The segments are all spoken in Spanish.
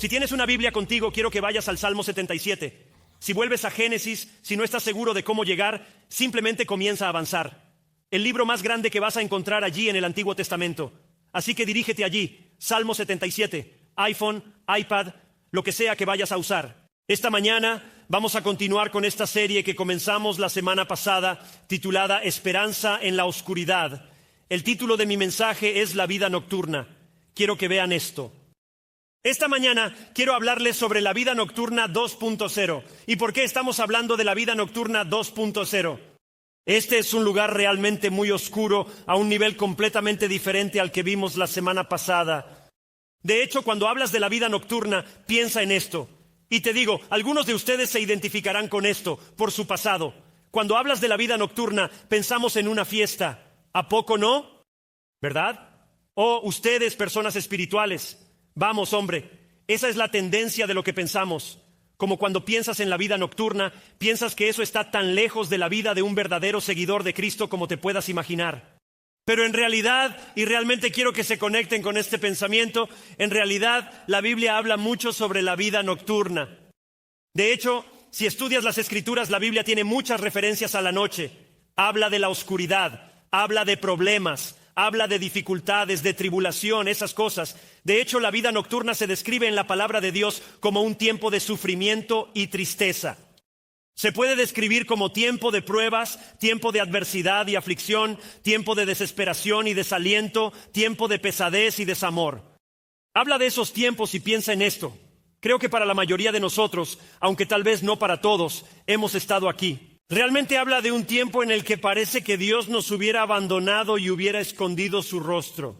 Si tienes una Biblia contigo, quiero que vayas al Salmo 77. Si vuelves a Génesis, si no estás seguro de cómo llegar, simplemente comienza a avanzar. El libro más grande que vas a encontrar allí en el Antiguo Testamento. Así que dirígete allí, Salmo 77, iPhone, iPad, lo que sea que vayas a usar. Esta mañana vamos a continuar con esta serie que comenzamos la semana pasada, titulada Esperanza en la Oscuridad. El título de mi mensaje es La vida nocturna. Quiero que vean esto. Esta mañana quiero hablarles sobre la vida nocturna 2.0. ¿Y por qué estamos hablando de la vida nocturna 2.0? Este es un lugar realmente muy oscuro, a un nivel completamente diferente al que vimos la semana pasada. De hecho, cuando hablas de la vida nocturna, piensa en esto. Y te digo, algunos de ustedes se identificarán con esto, por su pasado. Cuando hablas de la vida nocturna, pensamos en una fiesta. ¿A poco no? ¿Verdad? O ustedes, personas espirituales. Vamos, hombre, esa es la tendencia de lo que pensamos. Como cuando piensas en la vida nocturna, piensas que eso está tan lejos de la vida de un verdadero seguidor de Cristo como te puedas imaginar. Pero en realidad, y realmente quiero que se conecten con este pensamiento, en realidad la Biblia habla mucho sobre la vida nocturna. De hecho, si estudias las Escrituras, la Biblia tiene muchas referencias a la noche. Habla de la oscuridad, habla de problemas, habla de dificultades, de tribulación, esas cosas. De hecho, la vida nocturna se describe en la palabra de Dios como un tiempo de sufrimiento y tristeza. Se puede describir como tiempo de pruebas, tiempo de adversidad y aflicción, tiempo de desesperación y desaliento, tiempo de pesadez y desamor. Habla de esos tiempos y piensa en esto. Creo que para la mayoría de nosotros, aunque tal vez no para todos, hemos estado aquí. Realmente habla de un tiempo en el que parece que Dios nos hubiera abandonado y hubiera escondido su rostro.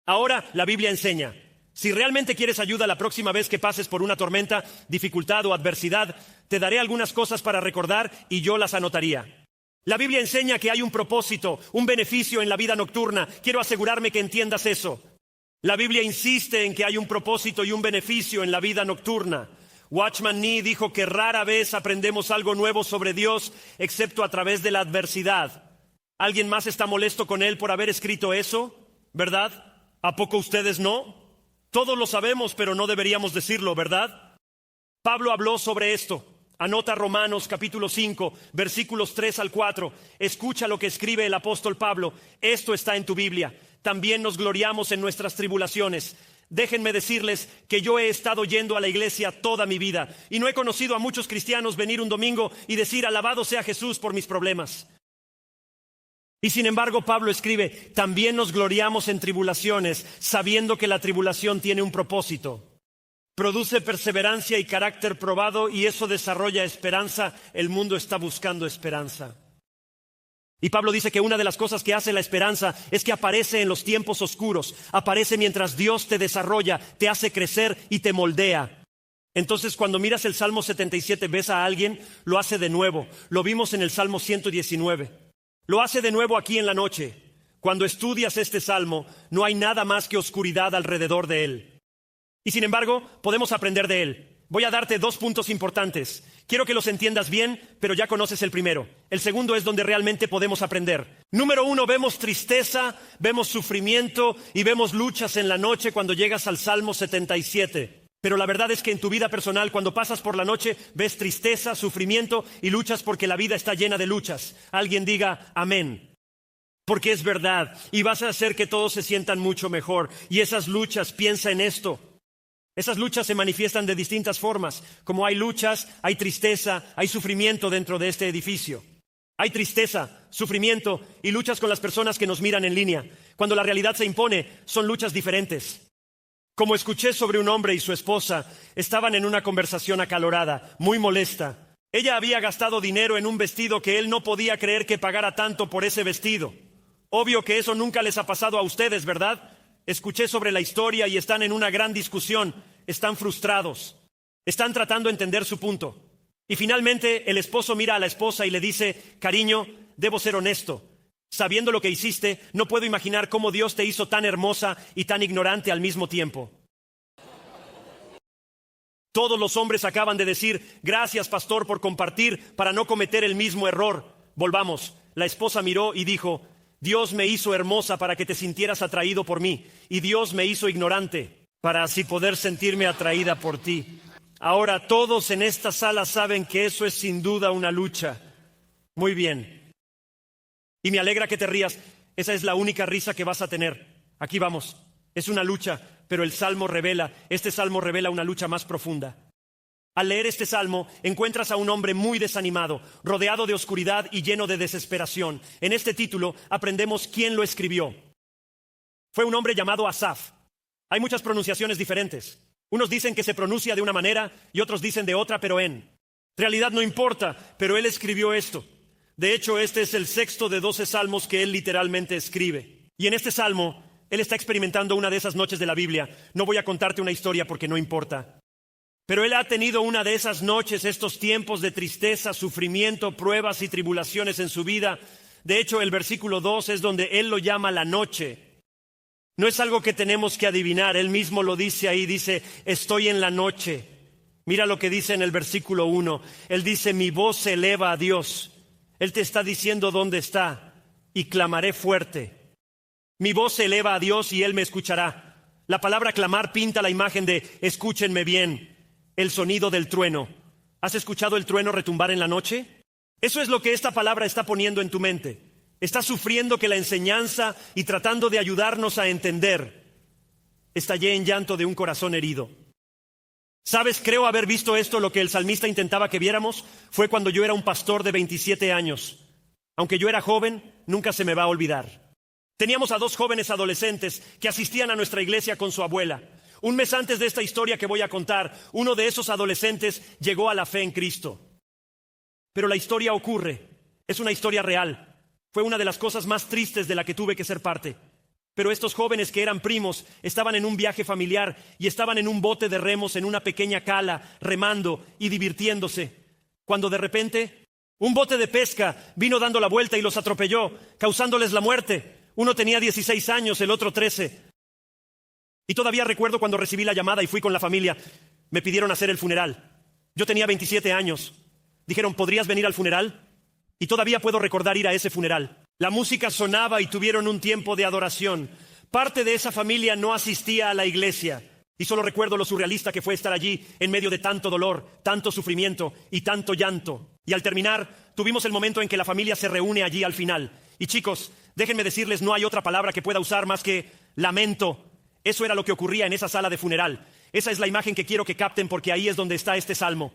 Ahora la Biblia enseña, si realmente quieres ayuda la próxima vez que pases por una tormenta, dificultad o adversidad, te daré algunas cosas para recordar y yo las anotaría. La Biblia enseña que hay un propósito, un beneficio en la vida nocturna. Quiero asegurarme que entiendas eso. La Biblia insiste en que hay un propósito y un beneficio en la vida nocturna. Watchman Nee dijo que rara vez aprendemos algo nuevo sobre Dios, excepto a través de la adversidad. ¿Alguien más está molesto con él por haber escrito eso? ¿Verdad? ¿A poco ustedes no? Todos lo sabemos, pero no deberíamos decirlo, ¿verdad? Pablo habló sobre esto. Anota Romanos capítulo 5, versículos 3 al 4. Escucha lo que escribe el apóstol Pablo. Esto está en tu Biblia. También nos gloriamos en nuestras tribulaciones. Déjenme decirles que yo he estado yendo a la iglesia toda mi vida y no he conocido a muchos cristianos venir un domingo y decir alabado sea Jesús por mis problemas. Y sin embargo Pablo escribe, también nos gloriamos en tribulaciones, sabiendo que la tribulación tiene un propósito. Produce perseverancia y carácter probado y eso desarrolla esperanza. El mundo está buscando esperanza. Y Pablo dice que una de las cosas que hace la esperanza es que aparece en los tiempos oscuros, aparece mientras Dios te desarrolla, te hace crecer y te moldea. Entonces cuando miras el Salmo 77, ves a alguien, lo hace de nuevo. Lo vimos en el Salmo 119. Lo hace de nuevo aquí en la noche. Cuando estudias este Salmo, no hay nada más que oscuridad alrededor de él. Y sin embargo, podemos aprender de él. Voy a darte 2 puntos importantes. Quiero que los entiendas bien, pero ya conoces el primero. El segundo es donde realmente podemos aprender. Número 1, vemos tristeza, vemos sufrimiento y vemos luchas en la noche cuando llegas al Salmo 77. Pero la verdad es que en tu vida personal, cuando pasas por la noche, ves tristeza, sufrimiento y luchas porque la vida está llena de luchas. Alguien diga amén. Porque es verdad y vas a hacer que todos se sientan mucho mejor. Y esas luchas, piensa en esto. Esas luchas se manifiestan de distintas formas. Como hay luchas, hay tristeza, hay sufrimiento dentro de este edificio. Hay tristeza, sufrimiento y luchas con las personas que nos miran en línea. Cuando la realidad se impone, son luchas diferentes. Como escuché sobre un hombre y su esposa, estaban en una conversación acalorada, muy molesta. Ella había gastado dinero en un vestido que él no podía creer que pagara tanto por ese vestido. Obvio que eso nunca les ha pasado a ustedes, ¿verdad? Escuché sobre la historia y están en una gran discusión. Están frustrados. Están tratando de entender su punto. Y finalmente el esposo mira a la esposa y le dice, cariño, debo ser honesto. Sabiendo lo que hiciste, no puedo imaginar cómo Dios te hizo tan hermosa y tan ignorante al mismo tiempo. Todos los hombres acaban de decir, gracias pastor por compartir para no cometer el mismo error. Volvamos. La esposa miró y dijo, Dios me hizo hermosa para que te sintieras atraído por mí y Dios me hizo ignorante. para así poder sentirme atraída por ti. Ahora todos en esta sala saben que eso es sin duda una lucha. Muy bien. Y me alegra que te rías. Esa es la única risa que vas a tener. Aquí vamos. Es una lucha, pero este salmo revela una lucha más profunda. Al leer este salmo, encuentras a un hombre muy desanimado, rodeado de oscuridad y lleno de desesperación. En este título aprendemos quién lo escribió. Fue un hombre llamado Asaf. Hay muchas pronunciaciones diferentes. Unos dicen que se pronuncia de una manera y otros dicen de otra, pero en realidad no importa, pero él escribió esto. De hecho, este es el sexto de 12 salmos que él literalmente escribe. Y en este salmo, él está experimentando una de esas noches de la Biblia. No voy a contarte una historia porque no importa. Pero él ha tenido una de esas noches, estos tiempos de tristeza, sufrimiento, pruebas y tribulaciones en su vida. De hecho, el versículo 2 es donde él lo llama la noche. No es algo que tenemos que adivinar, él mismo lo dice ahí, dice, estoy en la noche. Mira lo que dice en el versículo 1, él dice, mi voz se eleva a Dios. Él te está diciendo dónde está, y clamaré fuerte. Mi voz se eleva a Dios y él me escuchará. La palabra clamar pinta la imagen de, escúchenme bien, el sonido del trueno. ¿Has escuchado el trueno retumbar en la noche? Eso es lo que esta palabra está poniendo en tu mente. Está sufriendo que la enseñanza y tratando de ayudarnos a entender. Estallé en llanto de un corazón herido. ¿Sabes? Creo haber visto esto, lo que el salmista intentaba que viéramos. Fue cuando yo era un pastor de 27 años. Aunque yo era joven, nunca se me va a olvidar. Teníamos a 2 jóvenes adolescentes que asistían a nuestra iglesia con su abuela. Un mes antes de esta historia que voy a contar, uno de esos adolescentes llegó a la fe en Cristo. Pero la historia ocurre. Es una historia real. Fue una de las cosas más tristes de la que tuve que ser parte. Pero estos jóvenes que eran primos estaban en un viaje familiar y estaban en un bote de remos en una pequeña cala, remando y divirtiéndose. Cuando de repente, un bote de pesca vino dando la vuelta y los atropelló, causándoles la muerte. Uno tenía 16 años, el otro 13. Y todavía recuerdo cuando recibí la llamada y fui con la familia. Me pidieron hacer el funeral. Yo tenía 27 años. Dijeron, ¿podrías venir al funeral? Y todavía puedo recordar ir a ese funeral. La música sonaba y tuvieron un tiempo de adoración. Parte de esa familia no asistía a la iglesia. Y solo recuerdo lo surrealista que fue estar allí en medio de tanto dolor, tanto sufrimiento y tanto llanto. Y al terminar, tuvimos el momento en que la familia se reúne allí al final. Y chicos, déjenme decirles, no hay otra palabra que pueda usar más que lamento. Eso era lo que ocurría en esa sala de funeral. Esa es la imagen que quiero que capten porque ahí es donde está este salmo.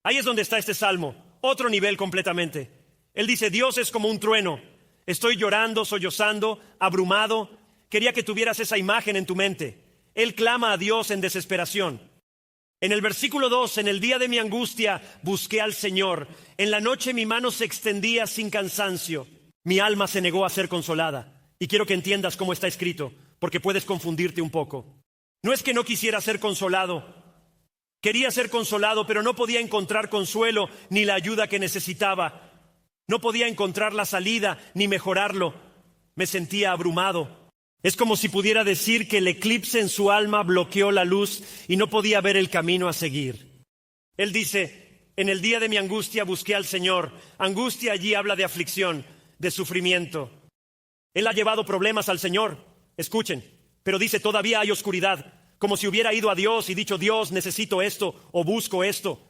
Ahí es donde está este salmo. Otro nivel completamente. Él dice, Dios es como un trueno. Estoy llorando, sollozando, abrumado. Quería que tuvieras esa imagen en tu mente. Él clama a Dios en desesperación. En el versículo 2, en el día de mi angustia, busqué al Señor. En la noche mi mano se extendía sin cansancio. Mi alma se negó a ser consolada. Y quiero que entiendas cómo está escrito, porque puedes confundirte un poco. No es que no quisiera ser consolado. Quería ser consolado, pero no podía encontrar consuelo ni la ayuda que necesitaba. No podía encontrar la salida ni mejorarlo. Me sentía abrumado. Es como si pudiera decir que el eclipse en su alma bloqueó la luz y no podía ver el camino a seguir. Él dice, en el día de mi angustia busqué al Señor. Angustia allí habla de aflicción, de sufrimiento. Él ha llevado problemas al Señor. Escuchen, pero dice, todavía hay oscuridad. Como si hubiera ido a Dios y dicho, Dios, necesito esto o busco esto.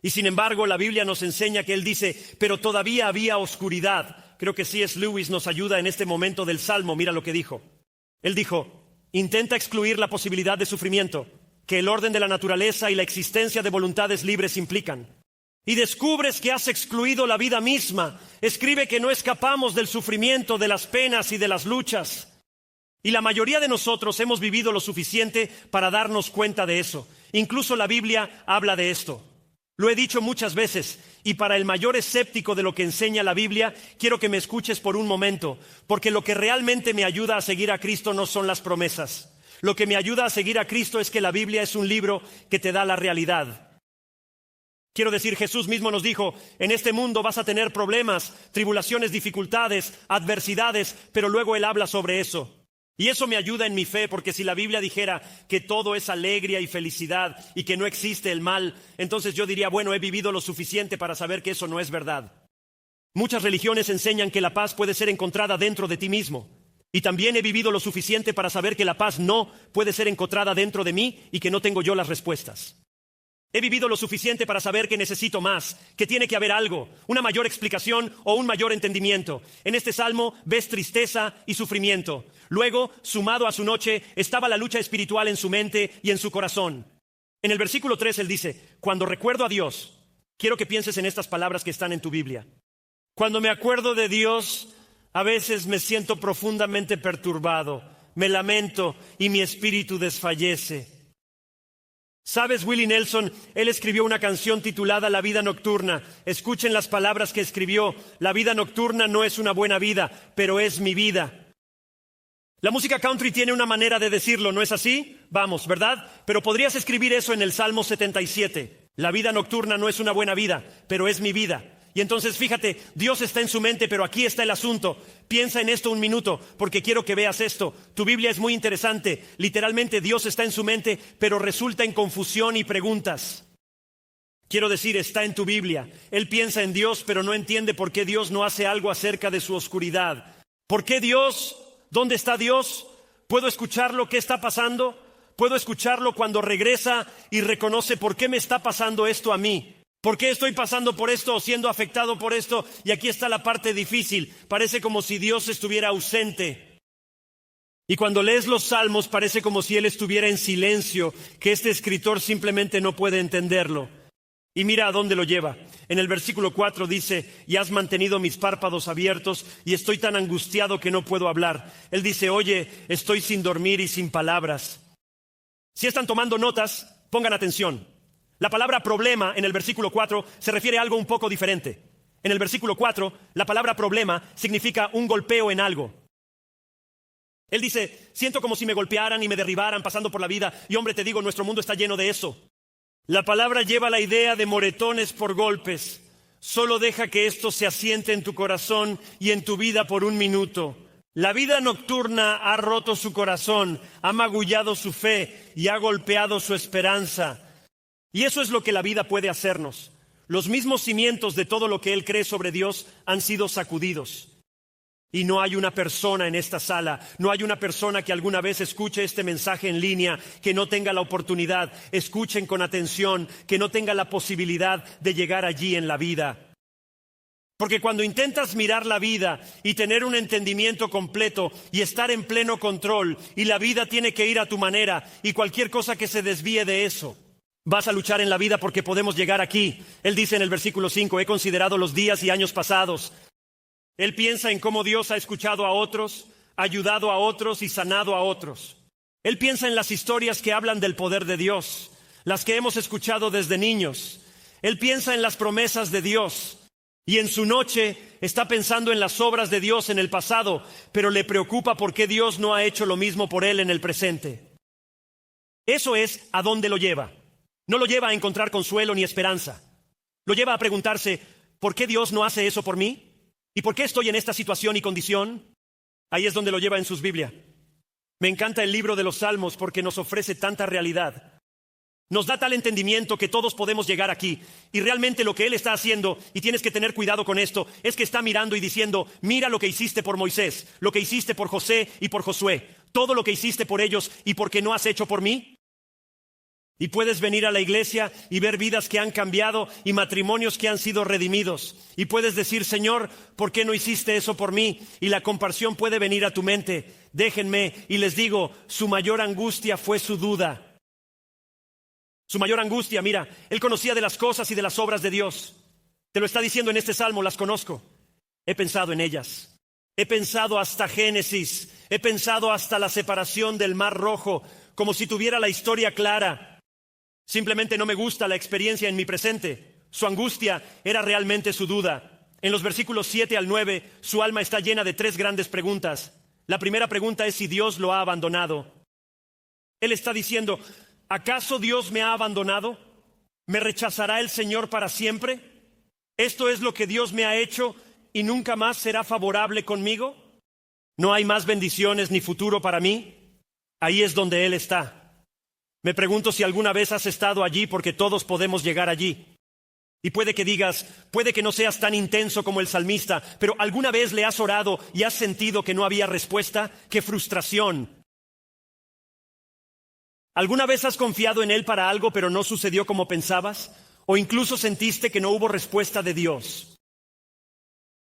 Y sin embargo, la Biblia nos enseña que él dice, pero todavía había oscuridad. Creo que C.S. Lewis nos ayuda en este momento del Salmo. Mira lo que dijo. Él dijo, intenta excluir la posibilidad de sufrimiento que el orden de la naturaleza y la existencia de voluntades libres implican. Y descubres que has excluido la vida misma. Escribe que no escapamos del sufrimiento, de las penas y de las luchas. Y la mayoría de nosotros hemos vivido lo suficiente para darnos cuenta de eso. Incluso la Biblia habla de esto. Lo he dicho muchas veces, y para el mayor escéptico de lo que enseña la Biblia, quiero que me escuches por un momento, porque lo que realmente me ayuda a seguir a Cristo no son las promesas. Lo que me ayuda a seguir a Cristo es que la Biblia es un libro que te da la realidad. Quiero decir, Jesús mismo nos dijo, en este mundo vas a tener problemas, tribulaciones, dificultades, adversidades, pero luego Él habla sobre eso. Y eso me ayuda en mi fe, porque si la Biblia dijera que todo es alegría y felicidad y que no existe el mal, entonces yo diría, bueno, he vivido lo suficiente para saber que eso no es verdad. Muchas religiones enseñan que la paz puede ser encontrada dentro de ti mismo. Y también he vivido lo suficiente para saber que la paz no puede ser encontrada dentro de mí y que no tengo yo las respuestas. He vivido lo suficiente para saber que necesito más, que tiene que haber algo, una mayor explicación o un mayor entendimiento. En este salmo ves tristeza y sufrimiento. Luego, sumado a su noche, estaba la lucha espiritual en su mente y en su corazón. En el versículo 3 él dice, cuando recuerdo a Dios, quiero que pienses en estas palabras que están en tu Biblia. Cuando me acuerdo de Dios, a veces me siento profundamente perturbado, me lamento y mi espíritu desfallece. ¿Sabes, Willie Nelson? Él escribió una canción titulada La vida nocturna. Escuchen las palabras que escribió. La vida nocturna no es una buena vida, pero es mi vida. La música country tiene una manera de decirlo, ¿no es así? Vamos, ¿verdad? Pero podrías escribir eso en el Salmo 77. La vida nocturna no es una buena vida, pero es mi vida. Y entonces fíjate, Dios está en su mente, pero aquí está el asunto. Piensa en esto un minuto, porque quiero que veas esto. Tu Biblia es muy interesante. Literalmente Dios está en su mente, pero resulta en confusión y preguntas. Quiero decir, está en tu Biblia. Él piensa en Dios, pero no entiende por qué Dios no hace algo acerca de su oscuridad. ¿Por qué Dios? ¿Dónde está Dios? ¿Puedo escucharlo? ¿Qué está pasando? ¿Puedo escucharlo cuando regresa y reconoce por qué me está pasando esto a mí? ¿Por qué estoy pasando por esto o siendo afectado por esto? Y aquí está la parte difícil. Parece como si Dios estuviera ausente. Y cuando lees los salmos parece como si Él estuviera en silencio, que este escritor simplemente no puede entenderlo. Y mira a dónde lo lleva. En el versículo 4 dice, y has mantenido mis párpados abiertos y estoy tan angustiado que no puedo hablar. Él dice, oye, estoy sin dormir y sin palabras. Si están tomando notas, pongan atención. La palabra problema en el versículo 4 se refiere a algo un poco diferente. En el versículo 4, la palabra problema significa un golpeo en algo. Él dice, siento como si me golpearan y me derribaran pasando por la vida. Y hombre, te digo, nuestro mundo está lleno de eso. La palabra lleva la idea de moretones por golpes. Solo deja que esto se asiente en tu corazón y en tu vida por un minuto. La vida nocturna ha roto su corazón, ha magullado su fe y ha golpeado su esperanza. Y eso es lo que la vida puede hacernos. Los mismos cimientos de todo lo que él cree sobre Dios han sido sacudidos. Y no hay una persona en esta sala, no hay una persona que alguna vez escuche este mensaje en línea, que no tenga la oportunidad, escuchen con atención, que no tenga la posibilidad de llegar allí en la vida. Porque cuando intentas mirar la vida y tener un entendimiento completo y estar en pleno control, y la vida tiene que ir a tu manera, y cualquier cosa que se desvíe de eso, vas a luchar en la vida porque podemos llegar aquí. Él dice en el versículo 5, he considerado los días y años pasados. Él piensa en cómo Dios ha escuchado a otros, ayudado a otros y sanado a otros. Él piensa en las historias que hablan del poder de Dios, las que hemos escuchado desde niños. Él piensa en las promesas de Dios y en su noche está pensando en las obras de Dios en el pasado, pero le preocupa por qué Dios no ha hecho lo mismo por él en el presente. Eso es a dónde lo lleva. No lo lleva a encontrar consuelo ni esperanza. Lo lleva a preguntarse, ¿por qué Dios no hace eso por mí? ¿Y por qué estoy en esta situación y condición? Ahí es donde lo lleva en sus Biblias. Me encanta el libro de los Salmos porque nos ofrece tanta realidad. Nos da tal entendimiento que todos podemos llegar aquí. Y realmente lo que Él está haciendo, y tienes que tener cuidado con esto, es que está mirando y diciendo, mira lo que hiciste por Moisés, lo que hiciste por José y por Josué, todo lo que hiciste por ellos y por qué no has hecho por mí. Y puedes venir a la iglesia y ver vidas que han cambiado y matrimonios que han sido redimidos. Y puedes decir, Señor, ¿por qué no hiciste eso por mí? Y la compasión puede venir a tu mente. Déjenme y les digo, su mayor angustia fue su duda. Su mayor angustia, mira, él conocía de las cosas y de las obras de Dios. Te lo está diciendo en este salmo, las conozco. He pensado en ellas. He pensado hasta Génesis. He pensado hasta la separación del Mar Rojo, como si tuviera la historia clara. Simplemente no me gusta la experiencia en mi presente. Su angustia era realmente su duda. En los versículos 7 al 9, su alma está llena de 3 grandes preguntas. La primera pregunta es si Dios lo ha abandonado. Él está diciendo, ¿acaso Dios me ha abandonado? ¿Me rechazará el Señor para siempre? ¿Esto es lo que Dios me ha hecho y nunca más será favorable conmigo? ¿No hay más bendiciones ni futuro para mí? Ahí es donde Él está. Me pregunto si alguna vez has estado allí, porque todos podemos llegar allí. Y puede que digas, puede que no seas tan intenso como el salmista, pero ¿alguna vez le has orado y has sentido que no había respuesta? ¡Qué frustración! ¿Alguna vez has confiado en Él para algo pero no sucedió como pensabas? ¿O incluso sentiste que no hubo respuesta de Dios?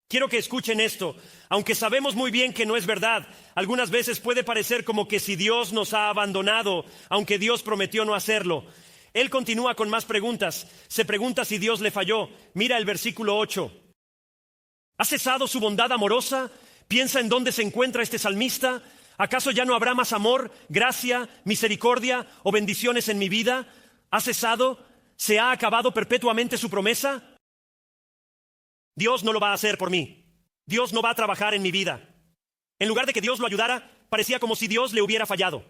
Quiero que escuchen esto. Aunque sabemos muy bien que no es verdad, algunas veces puede parecer como que si Dios nos ha abandonado, aunque Dios prometió no hacerlo. Él continúa con más preguntas. Se pregunta si Dios le falló. Mira el versículo 8. ¿Ha cesado su bondad amorosa? Piensa en dónde se encuentra este salmista. ¿Acaso ya no habrá más amor, gracia, misericordia o bendiciones en mi vida? ¿Ha cesado? ¿Se ha acabado perpetuamente su promesa? Dios no lo va a hacer por mí. Dios no va a trabajar en mi vida. En lugar de que Dios lo ayudara, parecía como si Dios le hubiera fallado.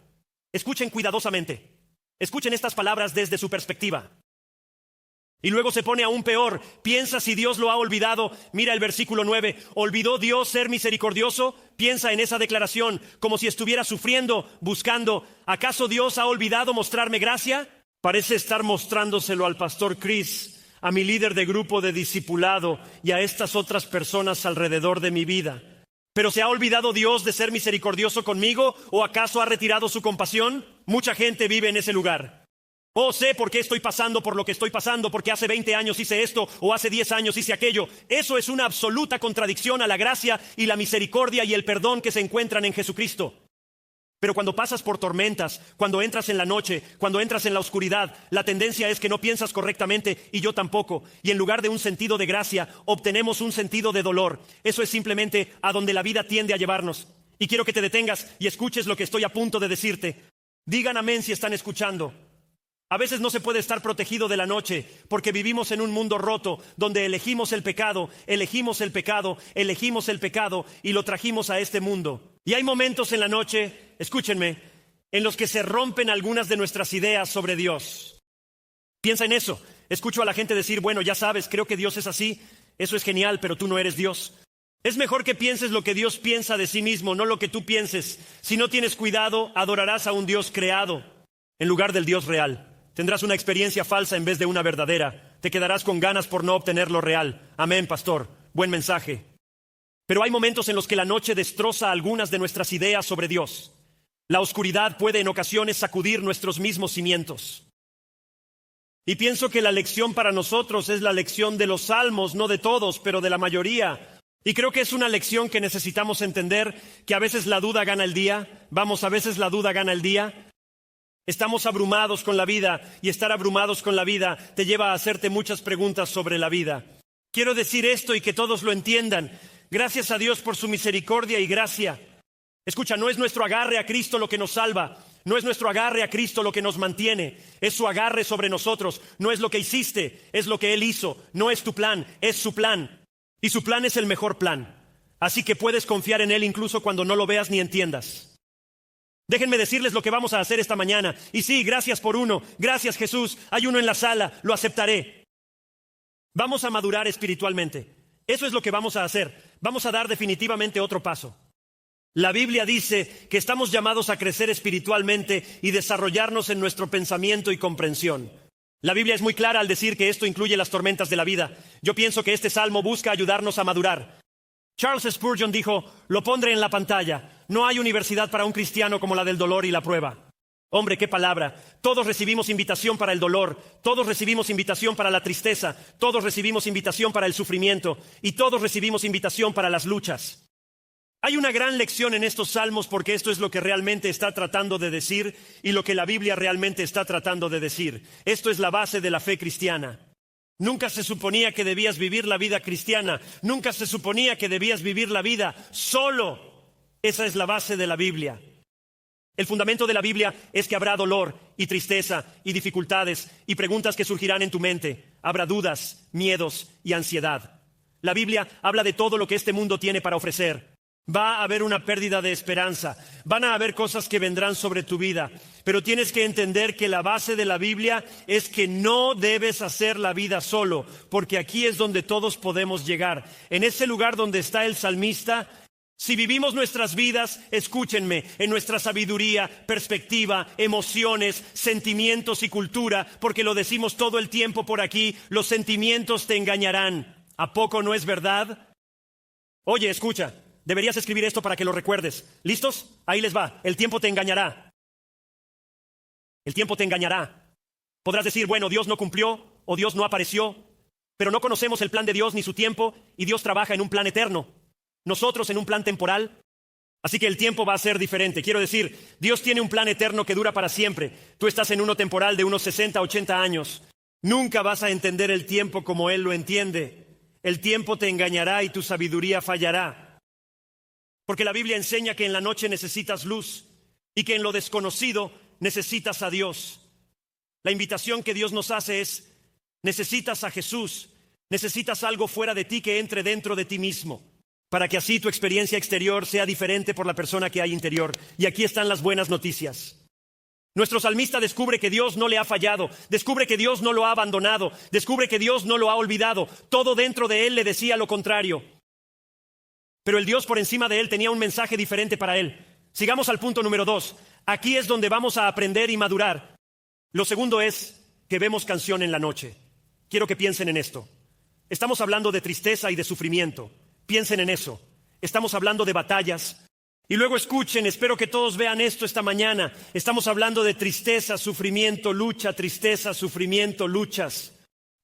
Escuchen cuidadosamente. Escuchen estas palabras desde su perspectiva. Y luego se pone aún peor. Piensa si Dios lo ha olvidado. Mira el versículo 9. ¿Olvidó Dios ser misericordioso? Piensa en esa declaración como si estuviera sufriendo, buscando. ¿Acaso Dios ha olvidado mostrarme gracia? Parece estar mostrándoselo al pastor Chris, a mi líder de grupo de discipulado y a estas otras personas alrededor de mi vida. ¿Pero se ha olvidado Dios de ser misericordioso conmigo? ¿O acaso ha retirado su compasión? Mucha gente vive en ese lugar. Oh, sé por qué estoy pasando por lo que estoy pasando, porque hace 20 años hice esto, o hace 10 años hice aquello. Eso es una absoluta contradicción a la gracia y la misericordia y el perdón que se encuentran en Jesucristo. Pero cuando pasas por tormentas, cuando entras en la noche, cuando entras en la oscuridad, la tendencia es que no piensas correctamente y yo tampoco. Y en lugar de un sentido de gracia, obtenemos un sentido de dolor. Eso es simplemente a donde la vida tiende a llevarnos. Y quiero que te detengas y escuches lo que estoy a punto de decirte. Digan amén si están escuchando. A veces no se puede estar protegido de la noche porque vivimos en un mundo roto donde elegimos el pecado y lo trajimos a este mundo. Y hay momentos en la noche, escúchenme, en los que se rompen algunas de nuestras ideas sobre Dios. Piensa en eso. Escucho a la gente decir, bueno, ya sabes, creo que Dios es así. Eso es genial, pero tú no eres Dios. Es mejor que pienses lo que Dios piensa de sí mismo, no lo que tú pienses. Si no tienes cuidado, adorarás a un Dios creado en lugar del Dios real. Tendrás una experiencia falsa en vez de una verdadera. Te quedarás con ganas por no obtener lo real. Amén, pastor. Buen mensaje. Pero hay momentos en los que la noche destroza algunas de nuestras ideas sobre Dios. La oscuridad puede en ocasiones sacudir nuestros mismos cimientos. Y pienso que la lección para nosotros es la lección de los salmos, no de todos, pero de la mayoría. Y creo que es una lección que necesitamos entender, que a veces la duda gana el día. A veces la duda gana el día. Estamos abrumados con la vida y estar abrumados con la vida te lleva a hacerte muchas preguntas sobre la vida. Quiero decir esto y que todos lo entiendan. Gracias a Dios por su misericordia y gracia. Escucha, no es nuestro agarre a Cristo lo que nos salva. No es nuestro agarre a Cristo lo que nos mantiene. Es su agarre sobre nosotros. No es lo que hiciste, es lo que Él hizo. No es tu plan, es su plan. Y su plan es el mejor plan. Así que puedes confiar en Él incluso cuando no lo veas ni entiendas. Déjenme decirles lo que vamos a hacer esta mañana. Y sí, gracias por uno. Gracias, Jesús. Hay uno en la sala. Lo aceptaré. Vamos a madurar espiritualmente. Eso es lo que vamos a hacer. Vamos a dar definitivamente otro paso. La Biblia dice que estamos llamados a crecer espiritualmente y desarrollarnos en nuestro pensamiento y comprensión. La Biblia es muy clara al decir que esto incluye las tormentas de la vida. Yo pienso que este salmo busca ayudarnos a madurar. Charles Spurgeon dijo, lo pondré en la pantalla. No hay universidad para un cristiano como la del dolor y la prueba. Hombre, qué palabra. Todos recibimos invitación para el dolor, todos recibimos invitación para la tristeza, todos recibimos invitación para el sufrimiento y todos recibimos invitación para las luchas. Hay una gran lección en estos salmos porque esto es lo que realmente está tratando de decir y lo que la Biblia realmente está tratando de decir. Esto es la base de la fe cristiana. Nunca se suponía que debías vivir la vida cristiana. Nunca se suponía que debías vivir la vida solo. Esa es la base de la Biblia. El fundamento de la Biblia es que habrá dolor y tristeza y dificultades y preguntas que surgirán en tu mente. Habrá dudas, miedos y ansiedad. La Biblia habla de todo lo que este mundo tiene para ofrecer. Va a haber una pérdida de esperanza. Van a haber cosas que vendrán sobre tu vida. Pero tienes que entender que la base de la Biblia es que no debes hacer la vida solo, porque aquí es donde todos podemos llegar. En ese lugar donde está el salmista, Si vivimos nuestras vidas, escúchenme, en nuestra sabiduría, perspectiva, emociones, sentimientos y cultura, porque lo decimos todo el tiempo por aquí, los sentimientos te engañarán. ¿A poco no es verdad? Oye, escucha, deberías escribir esto para que lo recuerdes. ¿Listos? Ahí les va. El tiempo te engañará. El tiempo te engañará. Podrás decir, bueno, Dios no cumplió o Dios no apareció, pero no conocemos el plan de Dios ni su tiempo, y Dios trabaja en un plan eterno. Nosotros en un plan temporal, así que el tiempo va a ser diferente. Quiero decir, Dios tiene un plan eterno que dura para siempre. Tú estás en uno temporal de unos 60, 80 años. Nunca vas a entender el tiempo como Él lo entiende. El tiempo te engañará y tu sabiduría fallará. Porque la Biblia enseña que en la noche necesitas luz y que en lo desconocido necesitas a Dios. La invitación que Dios nos hace es, necesitas a Jesús, necesitas algo fuera de ti que entre dentro de ti mismo, para que así tu experiencia exterior sea diferente por la persona que hay interior. Y aquí están las buenas noticias. Nuestro salmista descubre que Dios no le ha fallado, descubre que Dios no lo ha abandonado, descubre que Dios no lo ha olvidado. Todo dentro de él le decía lo contrario. Pero el Dios por encima de él tenía un mensaje diferente para él. Sigamos al punto número 2. Aquí es donde vamos a aprender y madurar. Lo segundo es que vemos canción en la noche. Quiero que piensen en esto. Estamos hablando de tristeza y de sufrimiento. Piensen en eso. Estamos hablando de batallas. Y luego escuchen, espero que todos vean esto esta mañana. Estamos hablando de tristeza, sufrimiento, lucha, tristeza, sufrimiento, luchas.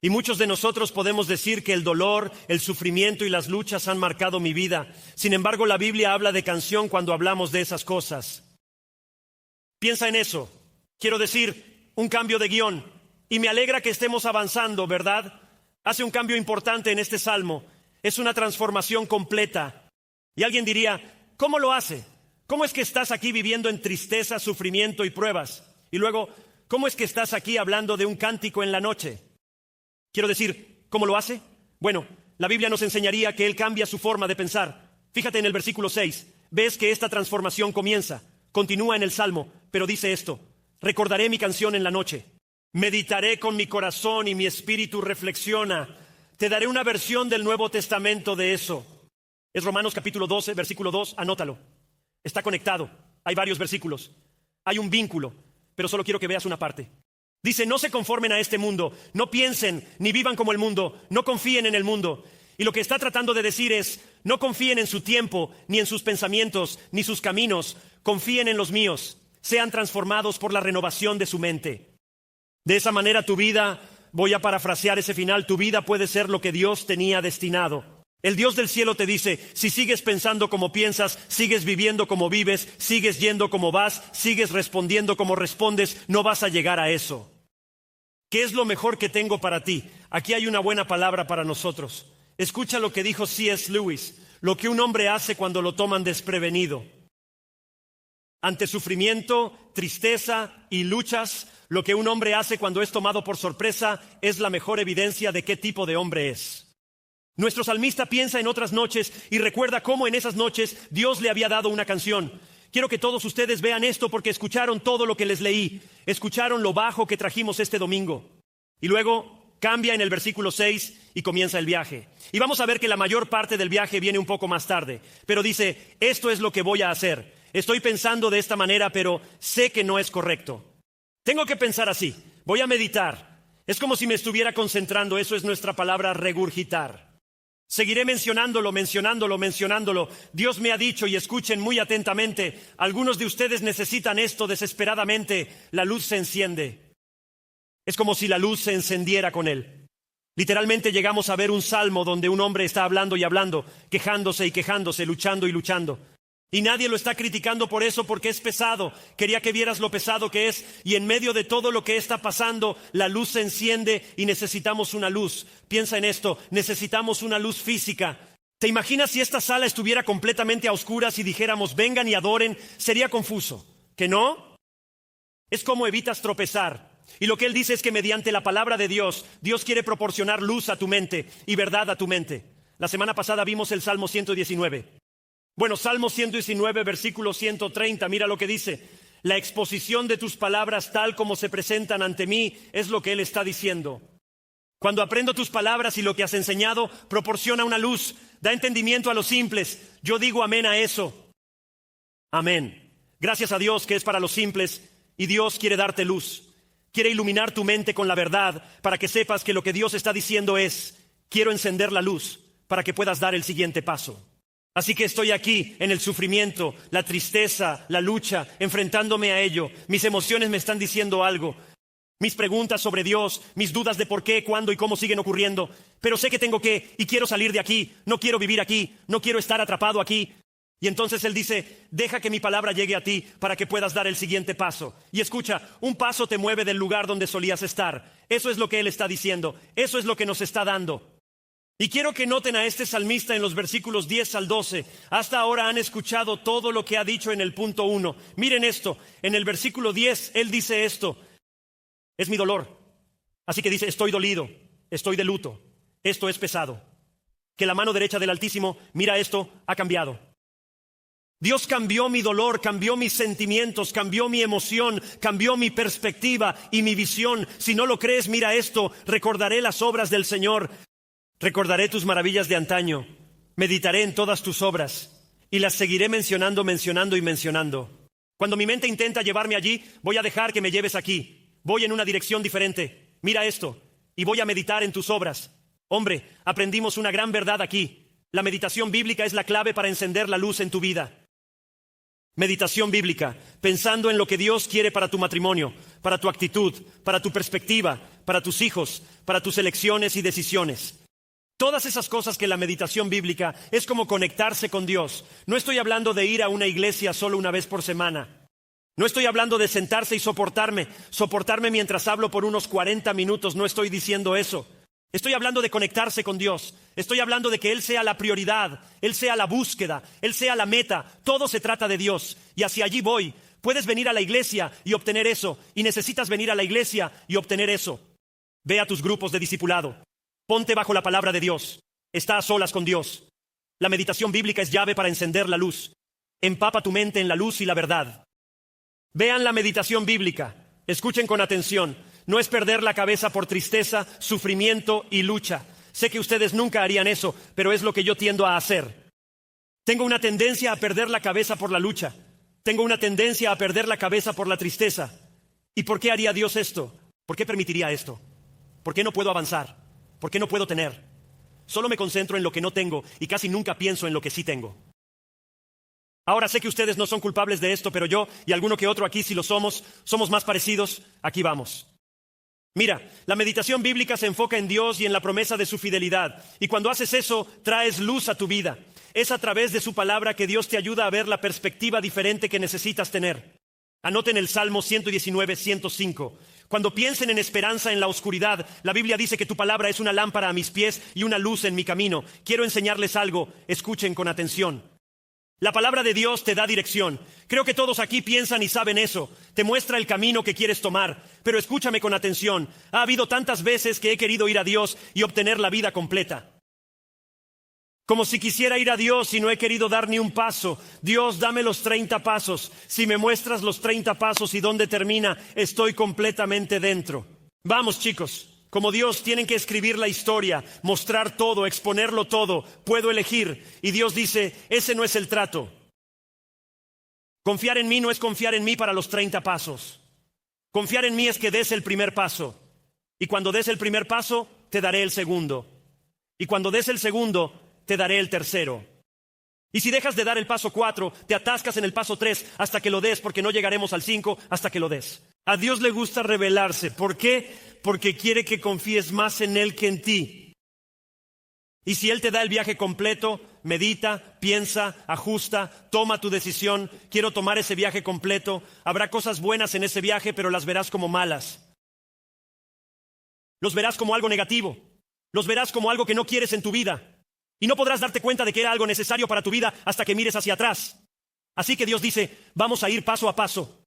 Y muchos de nosotros podemos decir que el dolor, el sufrimiento y las luchas han marcado mi vida. Sin embargo, la Biblia habla de canción cuando hablamos de esas cosas. Piensa en eso. Quiero decir, un cambio de guión. Y me alegra que estemos avanzando, ¿verdad? Hace un cambio importante en este salmo. Es una transformación completa. Y alguien diría, ¿cómo lo hace? ¿Cómo es que estás aquí viviendo en tristeza, sufrimiento y pruebas? Y luego, ¿cómo es que estás aquí hablando de un cántico en la noche? Quiero decir, ¿cómo lo hace? Bueno, la Biblia nos enseñaría que Él cambia su forma de pensar. Fíjate en el versículo 6. Ves que esta transformación comienza. Continúa en el Salmo, pero dice esto. Recordaré mi canción en la noche. Meditaré con mi corazón y mi espíritu reflexiona. Te daré una versión del Nuevo Testamento de eso. Es Romanos capítulo 12, versículo 2, anótalo. Está conectado, hay varios versículos. Hay un vínculo, pero solo quiero que veas una parte. Dice, no se conformen a este mundo, no piensen ni vivan como el mundo, no confíen en el mundo. Y lo que está tratando de decir es, no confíen en su tiempo, ni en sus pensamientos, ni sus caminos. Confíen en los míos, sean transformados por la renovación de su mente. De esa manera tu vida, voy a parafrasear ese final, tu vida puede ser lo que Dios tenía destinado. El Dios del cielo te dice, si sigues pensando como piensas, sigues viviendo como vives, sigues yendo como vas, sigues respondiendo como respondes, no vas a llegar a eso. ¿Qué es lo mejor que tengo para ti? Aquí hay una buena palabra para nosotros. Escucha lo que dijo C.S. Lewis, lo que un hombre hace cuando lo toman desprevenido. Ante sufrimiento, tristeza y luchas, lo que un hombre hace cuando es tomado por sorpresa es la mejor evidencia de qué tipo de hombre es. Nuestro salmista piensa en otras noches y recuerda cómo en esas noches Dios le había dado una canción. Quiero que todos ustedes vean esto porque escucharon todo lo que les leí. Escucharon lo bajo que trajimos este domingo. Y luego cambia en el versículo 6 y comienza el viaje. Y vamos a ver que la mayor parte del viaje viene un poco más tarde. Pero dice, esto es lo que voy a hacer. Estoy pensando de esta manera, pero sé que no es correcto. Tengo que pensar así. Voy a meditar. Es como si me estuviera concentrando. Eso es nuestra palabra regurgitar. Seguiré mencionándolo. Dios me ha dicho, y escuchen muy atentamente, algunos de ustedes necesitan esto desesperadamente. La luz se enciende. Es como si la luz se encendiera con él. Literalmente llegamos a ver un salmo donde un hombre está hablando y hablando, quejándose y quejándose, luchando y luchando. Y nadie lo está criticando por eso, porque es pesado. Quería que vieras lo pesado que es. Y en medio de todo lo que está pasando, la luz se enciende y necesitamos una luz. Piensa en esto, necesitamos una luz física. ¿Te imaginas si esta sala estuviera completamente a oscuras y dijéramos, vengan y adoren? Sería confuso. ¿Que no? Es como evitas tropezar. Y lo que él dice es que mediante la palabra de Dios, Dios quiere proporcionar luz a tu mente y verdad a tu mente. La semana pasada vimos el Salmo 119. Bueno, Salmo 119, versículo 130, mira lo que dice. La exposición de tus palabras tal como se presentan ante mí es lo que él está diciendo. Cuando aprendo tus palabras y lo que has enseñado, proporciona una luz, da entendimiento a los simples. Yo digo amén a eso. Amén. Gracias a Dios que es para los simples y Dios quiere darte luz. Quiere iluminar tu mente con la verdad para que sepas que lo que Dios está diciendo es: quiero encender la luz para que puedas dar el siguiente paso. Así que estoy aquí en el sufrimiento, la tristeza, la lucha, enfrentándome a ello. Mis emociones me están diciendo algo. Mis preguntas sobre Dios, mis dudas de por qué, cuándo y cómo siguen ocurriendo. Pero sé que tengo que y quiero salir de aquí. No quiero vivir aquí, no quiero estar atrapado aquí. Y entonces Él dice: deja que mi palabra llegue a ti para que puedas dar el siguiente paso. Y escucha, un paso te mueve del lugar donde solías estar. Eso es lo que Él está diciendo. Eso es lo que nos está dando. Y quiero que noten a este salmista en los versículos 10 al 12. Hasta ahora han escuchado todo lo que ha dicho en el punto 1. Miren esto, en el versículo 10 Él dice esto: es mi dolor. Así que dice: estoy dolido, estoy de luto, esto es pesado. Que la mano derecha del Altísimo, mira esto, ha cambiado. Dios cambió mi dolor, cambió mis sentimientos, cambió mi emoción, cambió mi perspectiva y mi visión. Si no lo crees, mira esto: recordaré las obras del Señor. Recordaré tus maravillas de antaño, meditaré en todas tus obras y las seguiré mencionando. Cuando mi mente intenta llevarme allí, voy a dejar que me lleves aquí. Voy en una dirección diferente. Mira esto, y voy a meditar en tus obras. Hombre, aprendimos una gran verdad aquí. La meditación bíblica es la clave para encender la luz en tu vida. Meditación bíblica, pensando en lo que Dios quiere para tu matrimonio, para tu actitud, para tu perspectiva, para tus hijos, para tus elecciones y decisiones. Todas esas cosas que la meditación bíblica es como conectarse con Dios. No estoy hablando de ir a una iglesia solo una vez por semana. No estoy hablando de sentarse y soportarme mientras hablo por unos 40 minutos. No estoy diciendo eso. Estoy hablando de conectarse con Dios. Estoy hablando de que Él sea la prioridad, Él sea la búsqueda, Él sea la meta. Todo se trata de Dios y hacia allí voy. Puedes venir a la iglesia y obtener eso, y necesitas venir a la iglesia y obtener eso. Ve a tus grupos de discipulado. Ponte bajo la palabra de Dios. Está a solas con Dios. La meditación bíblica es llave para encender la luz. Empapa tu mente en la luz y la verdad. Vean la meditación bíblica. Escuchen con atención. No es perder la cabeza por tristeza, sufrimiento y lucha. Sé que ustedes nunca harían eso, pero es lo que yo tiendo a hacer. Tengo una tendencia a perder la cabeza por la lucha. Tengo una tendencia a perder la cabeza por la tristeza. ¿Y por qué haría Dios esto? ¿Por qué permitiría esto? ¿Por qué no puedo avanzar? ¿Por qué no puedo tener? Solo me concentro en lo que no tengo y casi nunca pienso en lo que sí tengo. Ahora sé que ustedes no son culpables de esto, pero yo y alguno que otro aquí sí lo somos más parecidos. Aquí vamos. Mira, la meditación bíblica se enfoca en Dios y en la promesa de su fidelidad. Y cuando haces eso, traes luz a tu vida. Es a través de su palabra que Dios te ayuda a ver la perspectiva diferente que necesitas tener. Anoten el Salmo 119, 105. Cuando piensen en esperanza en la oscuridad, la Biblia dice que tu palabra es una lámpara a mis pies y una luz en mi camino. Quiero enseñarles algo. Escuchen con atención. La palabra de Dios te da dirección. Creo que todos aquí piensan y saben eso. Te muestra el camino que quieres tomar. Pero escúchame con atención. Ha habido tantas veces que he querido ir a Dios y obtener la vida completa. Como si quisiera ir a Dios y no he querido dar ni un paso. Dios, dame los 30 pasos. Si me muestras los 30 pasos y dónde termina, estoy completamente dentro. Vamos, chicos. Como Dios, tienen que escribir la historia, mostrar todo, exponerlo todo. Puedo elegir. Y Dios dice, ese no es el trato. Confiar en mí no es confiar en mí para los 30 pasos. Confiar en mí es que des el primer paso. Y cuando des el primer paso, te daré el segundo. Y cuando des el segundo, te daré el tercero. Y si dejas de dar el paso 4, te atascas en el paso 3 hasta que lo des, porque no llegaremos al 5 hasta que lo des. A Dios le gusta revelarse. ¿Por qué? Porque quiere que confíes más en Él que en ti. Y si Él te da el viaje completo, medita, piensa, ajusta, toma tu decisión. Quiero tomar ese viaje completo. Habrá cosas buenas en ese viaje, pero las verás como malas. Los verás como algo negativo. Los verás como algo que no quieres en tu vida. Y no podrás darte cuenta de que era algo necesario para tu vida hasta que mires hacia atrás. Así que Dios dice, vamos a ir paso a paso.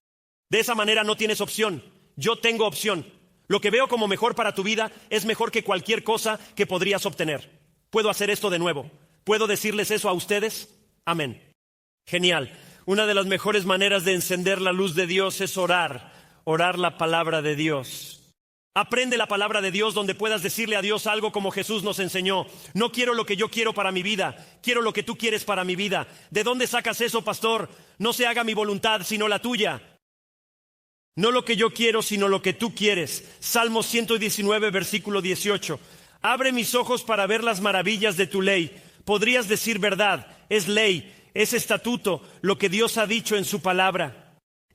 De esa manera no tienes opción. Yo tengo opción. Lo que veo como mejor para tu vida es mejor que cualquier cosa que podrías obtener. ¿Puedo hacer esto de nuevo? ¿Puedo decirles eso a ustedes? Amén. Genial. Una de las mejores maneras de encender la luz de Dios es orar. Orar la palabra de Dios. Aprende la palabra de Dios donde puedas decirle a Dios algo como Jesús nos enseñó. No quiero lo que yo quiero para mi vida, quiero lo que tú quieres para mi vida. ¿De dónde sacas eso, pastor? No se haga mi voluntad, sino la tuya. No lo que yo quiero, sino lo que tú quieres. Salmo 119, versículo 18. Abre mis ojos para ver las maravillas de tu ley. Podrías decir verdad, es ley, es estatuto, lo que Dios ha dicho en su palabra.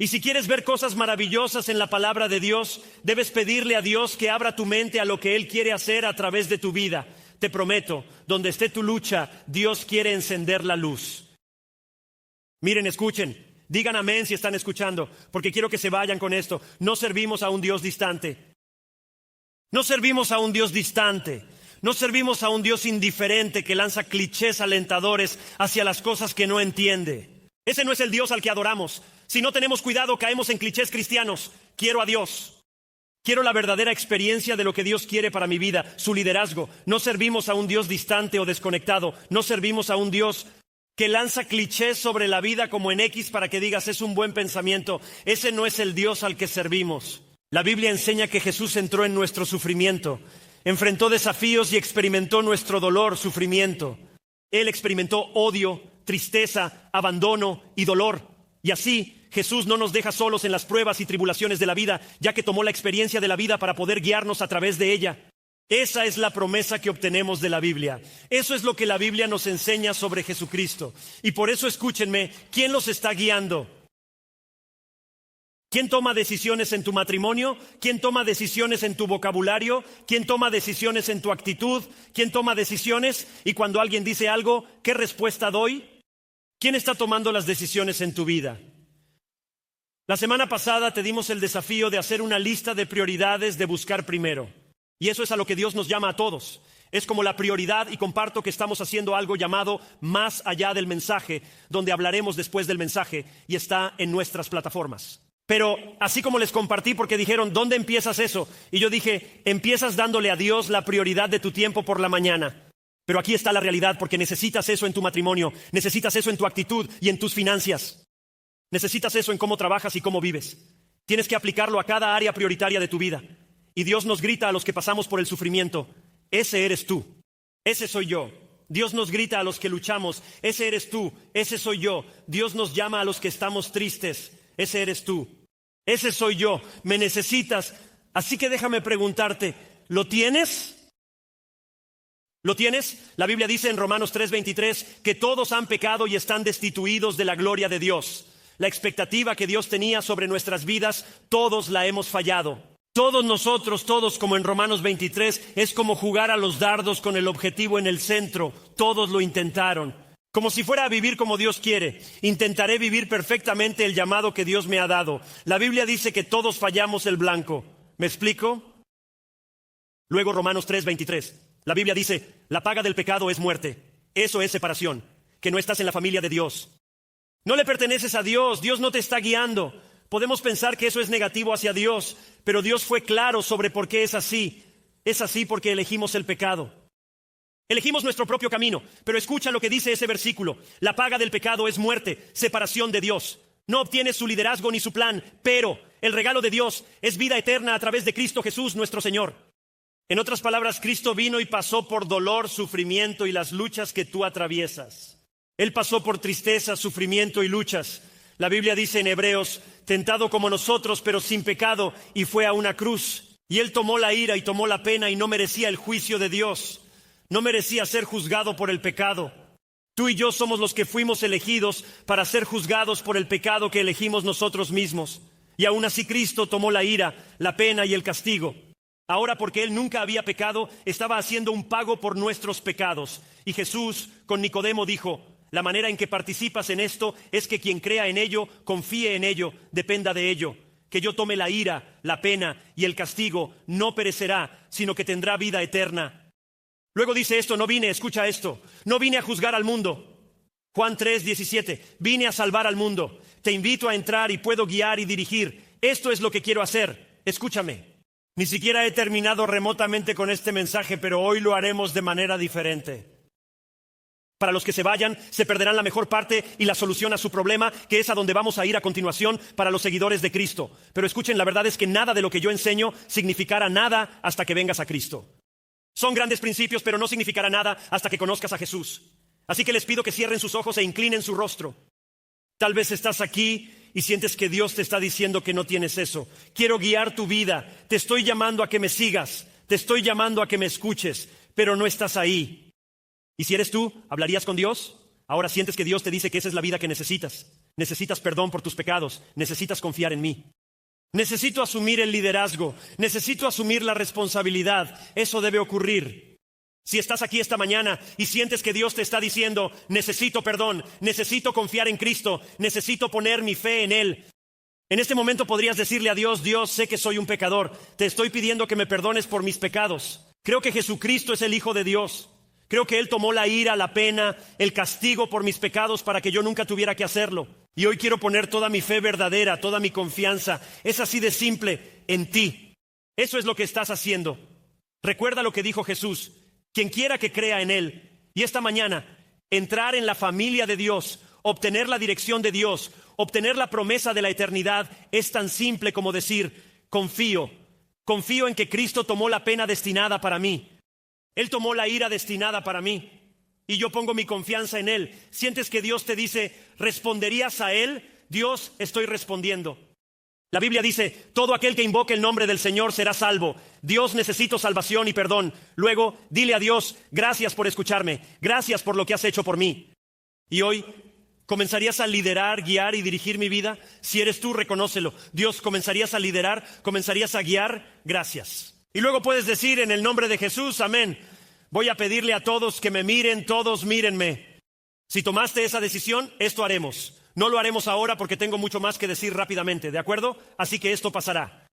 Y si quieres ver cosas maravillosas en la palabra de Dios, debes pedirle a Dios que abra tu mente a lo que Él quiere hacer a través de tu vida. Te prometo, donde esté tu lucha, Dios quiere encender la luz. Miren, escuchen, digan amén si están escuchando, porque quiero que se vayan con esto. No servimos a un Dios distante. No servimos a un Dios distante. No servimos a un Dios indiferente que lanza clichés alentadores hacia las cosas que no entiende. Ese no es el Dios al que adoramos. Si no tenemos cuidado, caemos en clichés cristianos. Quiero a Dios. Quiero la verdadera experiencia de lo que Dios quiere para mi vida, su liderazgo. No servimos a un Dios distante o desconectado. No servimos a un Dios que lanza clichés sobre la vida como en X para que digas es un buen pensamiento. Ese no es el Dios al que servimos. La Biblia enseña que Jesús entró en nuestro sufrimiento, enfrentó desafíos y experimentó nuestro dolor, sufrimiento. Él experimentó odio, tristeza, abandono y dolor. Y así Jesús no nos deja solos en las pruebas y tribulaciones de la vida, ya que tomó la experiencia de la vida para poder guiarnos a través de ella. Esa es la promesa que obtenemos de la Biblia. Eso es lo que la Biblia nos enseña sobre Jesucristo. Y por eso escúchenme, ¿quién los está guiando? ¿Quién toma decisiones en tu matrimonio? ¿Quién toma decisiones en tu vocabulario? ¿Quién toma decisiones en tu actitud? ¿Quién toma decisiones? Y cuando alguien dice algo, ¿qué respuesta doy? ¿Quién está tomando las decisiones en tu vida? La semana pasada te dimos el desafío de hacer una lista de prioridades de buscar primero. Y eso es a lo que Dios nos llama a todos. Es como la prioridad, y comparto que estamos haciendo algo llamado Más Allá del Mensaje, donde hablaremos después del mensaje y está en nuestras plataformas. Pero así como les compartí, porque dijeron, ¿dónde empiezas eso? Y yo dije, empiezas dándole a Dios la prioridad de tu tiempo por la mañana. Pero aquí está la realidad, porque necesitas eso en tu matrimonio, necesitas eso en tu actitud y en tus finanzas. Necesitas eso en cómo trabajas y cómo vives. Tienes que aplicarlo a cada área prioritaria de tu vida. Y Dios nos grita a los que pasamos por el sufrimiento, ese eres tú, ese soy yo. Dios nos grita a los que luchamos, ese eres tú, ese soy yo. Dios nos llama a los que estamos tristes, ese eres tú, ese soy yo. Me necesitas, así que déjame preguntarte, ¿lo tienes? ¿Lo tienes? La Biblia dice en Romanos 3:23 que todos han pecado y están destituidos de la gloria de Dios. La expectativa que Dios tenía sobre nuestras vidas, todos la hemos fallado. Todos nosotros, todos, como en Romanos 23, es como jugar a los dardos con el objetivo en el centro. Todos lo intentaron. Como si fuera a vivir como Dios quiere. Intentaré vivir perfectamente el llamado que Dios me ha dado. La Biblia dice que todos fallamos el blanco. ¿Me explico? Luego Romanos 3:23. La Biblia dice, la paga del pecado es muerte. Eso es separación. Que no estás en la familia de Dios. No le perteneces a Dios. Dios no te está guiando. Podemos pensar que eso es negativo hacia Dios, pero Dios fue claro sobre por qué es así. Es así porque elegimos el pecado. Elegimos nuestro propio camino, pero escucha lo que dice ese versículo. La paga del pecado es muerte, separación de Dios. No obtienes su liderazgo ni su plan, pero el regalo de Dios es vida eterna a través de Cristo Jesús, nuestro Señor. En otras palabras, Cristo vino y pasó por dolor, sufrimiento y las luchas que tú atraviesas. Él pasó por tristeza, sufrimiento y luchas. La Biblia dice en Hebreos, tentado como nosotros, pero sin pecado, y fue a una cruz. Y Él tomó la ira y tomó la pena y no merecía el juicio de Dios. No merecía ser juzgado por el pecado. Tú y yo somos los que fuimos elegidos para ser juzgados por el pecado que elegimos nosotros mismos. Y aún así Cristo tomó la ira, la pena y el castigo. Ahora, porque Él nunca había pecado, estaba haciendo un pago por nuestros pecados. Y Jesús con Nicodemo dijo, la manera en que participas en esto es que quien crea en ello, confíe en ello, dependa de ello. Que yo tome la ira, la pena y el castigo, no perecerá, sino que tendrá vida eterna. Luego dice esto, no vine, escucha esto, no vine a juzgar al mundo. Juan 3:17, vine a salvar al mundo. Te invito a entrar y puedo guiar y dirigir. Esto es lo que quiero hacer. Escúchame. Ni siquiera he terminado remotamente con este mensaje, pero hoy lo haremos de manera diferente. Para los que se vayan, se perderán la mejor parte y la solución a su problema, que es a donde vamos a ir a continuación para los seguidores de Cristo. Pero escuchen, la verdad es que nada de lo que yo enseño significará nada hasta que vengas a Cristo. Son grandes principios, pero no significará nada hasta que conozcas a Jesús. Así que les pido que cierren sus ojos e inclinen su rostro. Tal vez estás aquí y sientes que Dios te está diciendo que no tienes eso. Quiero guiar tu vida. Te estoy llamando a que me sigas. Te estoy llamando a que me escuches, pero no estás ahí. ¿Y si eres tú, hablarías con Dios? Ahora sientes que Dios te dice que esa es la vida que necesitas. Necesitas perdón por tus pecados. Necesitas confiar en mí. Necesito asumir el liderazgo. Necesito asumir la responsabilidad. Eso debe ocurrir. Si estás aquí esta mañana y sientes que Dios te está diciendo, necesito perdón, necesito confiar en Cristo, necesito poner mi fe en Él. En este momento podrías decirle a Dios, Dios, sé que soy un pecador. Te estoy pidiendo que me perdones por mis pecados. Creo que Jesucristo es el Hijo de Dios. Creo que Él tomó la ira, la pena, el castigo por mis pecados para que yo nunca tuviera que hacerlo. Y hoy quiero poner toda mi fe verdadera, toda mi confianza. Es así de simple, en ti. Eso es lo que estás haciendo. Recuerda lo que dijo Jesús. Quien quiera que crea en Él. Y esta mañana, entrar en la familia de Dios, obtener la dirección de Dios, obtener la promesa de la eternidad, es tan simple como decir, confío en que Cristo tomó la pena destinada para mí. Él tomó la ira destinada para mí y yo pongo mi confianza en Él. ¿Sientes que Dios te dice, responderías a Él? Dios, estoy respondiendo. La Biblia dice, todo aquel que invoque el nombre del Señor será salvo. Dios, necesito salvación y perdón. Luego, dile a Dios, gracias por escucharme, gracias por lo que has hecho por mí. Y hoy, ¿comenzarías a liderar, guiar y dirigir mi vida? Si eres tú, reconócelo. Dios, ¿comenzarías a liderar? ¿Comenzarías a guiar? Gracias. Y luego puedes decir en el nombre de Jesús, amén. Voy a pedirle a todos que me miren, todos mírenme. Si tomaste esa decisión, esto haremos. No lo haremos ahora porque tengo mucho más que decir rápidamente, ¿de acuerdo? Así que esto pasará.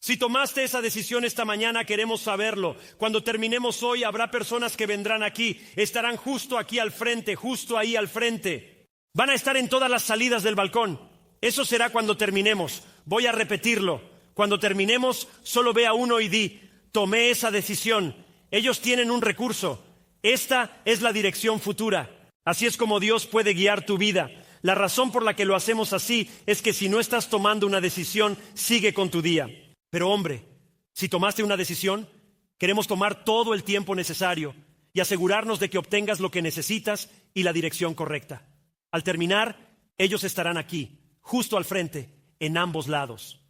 Si tomaste esa decisión esta mañana, queremos saberlo. Cuando terminemos hoy, habrá personas que vendrán aquí. Estarán justo aquí al frente, justo ahí al frente. Van a estar en todas las salidas del balcón. Eso será cuando terminemos. Voy a repetirlo. Cuando terminemos, solo ve a uno y di, tomé esa decisión. Ellos tienen un recurso. Esta es la dirección futura. Así es como Dios puede guiar tu vida. La razón por la que lo hacemos así es que si no estás tomando una decisión, sigue con tu día. Pero hombre, si tomaste una decisión, queremos tomar todo el tiempo necesario y asegurarnos de que obtengas lo que necesitas y la dirección correcta. Al terminar, ellos estarán aquí, justo al frente, en ambos lados.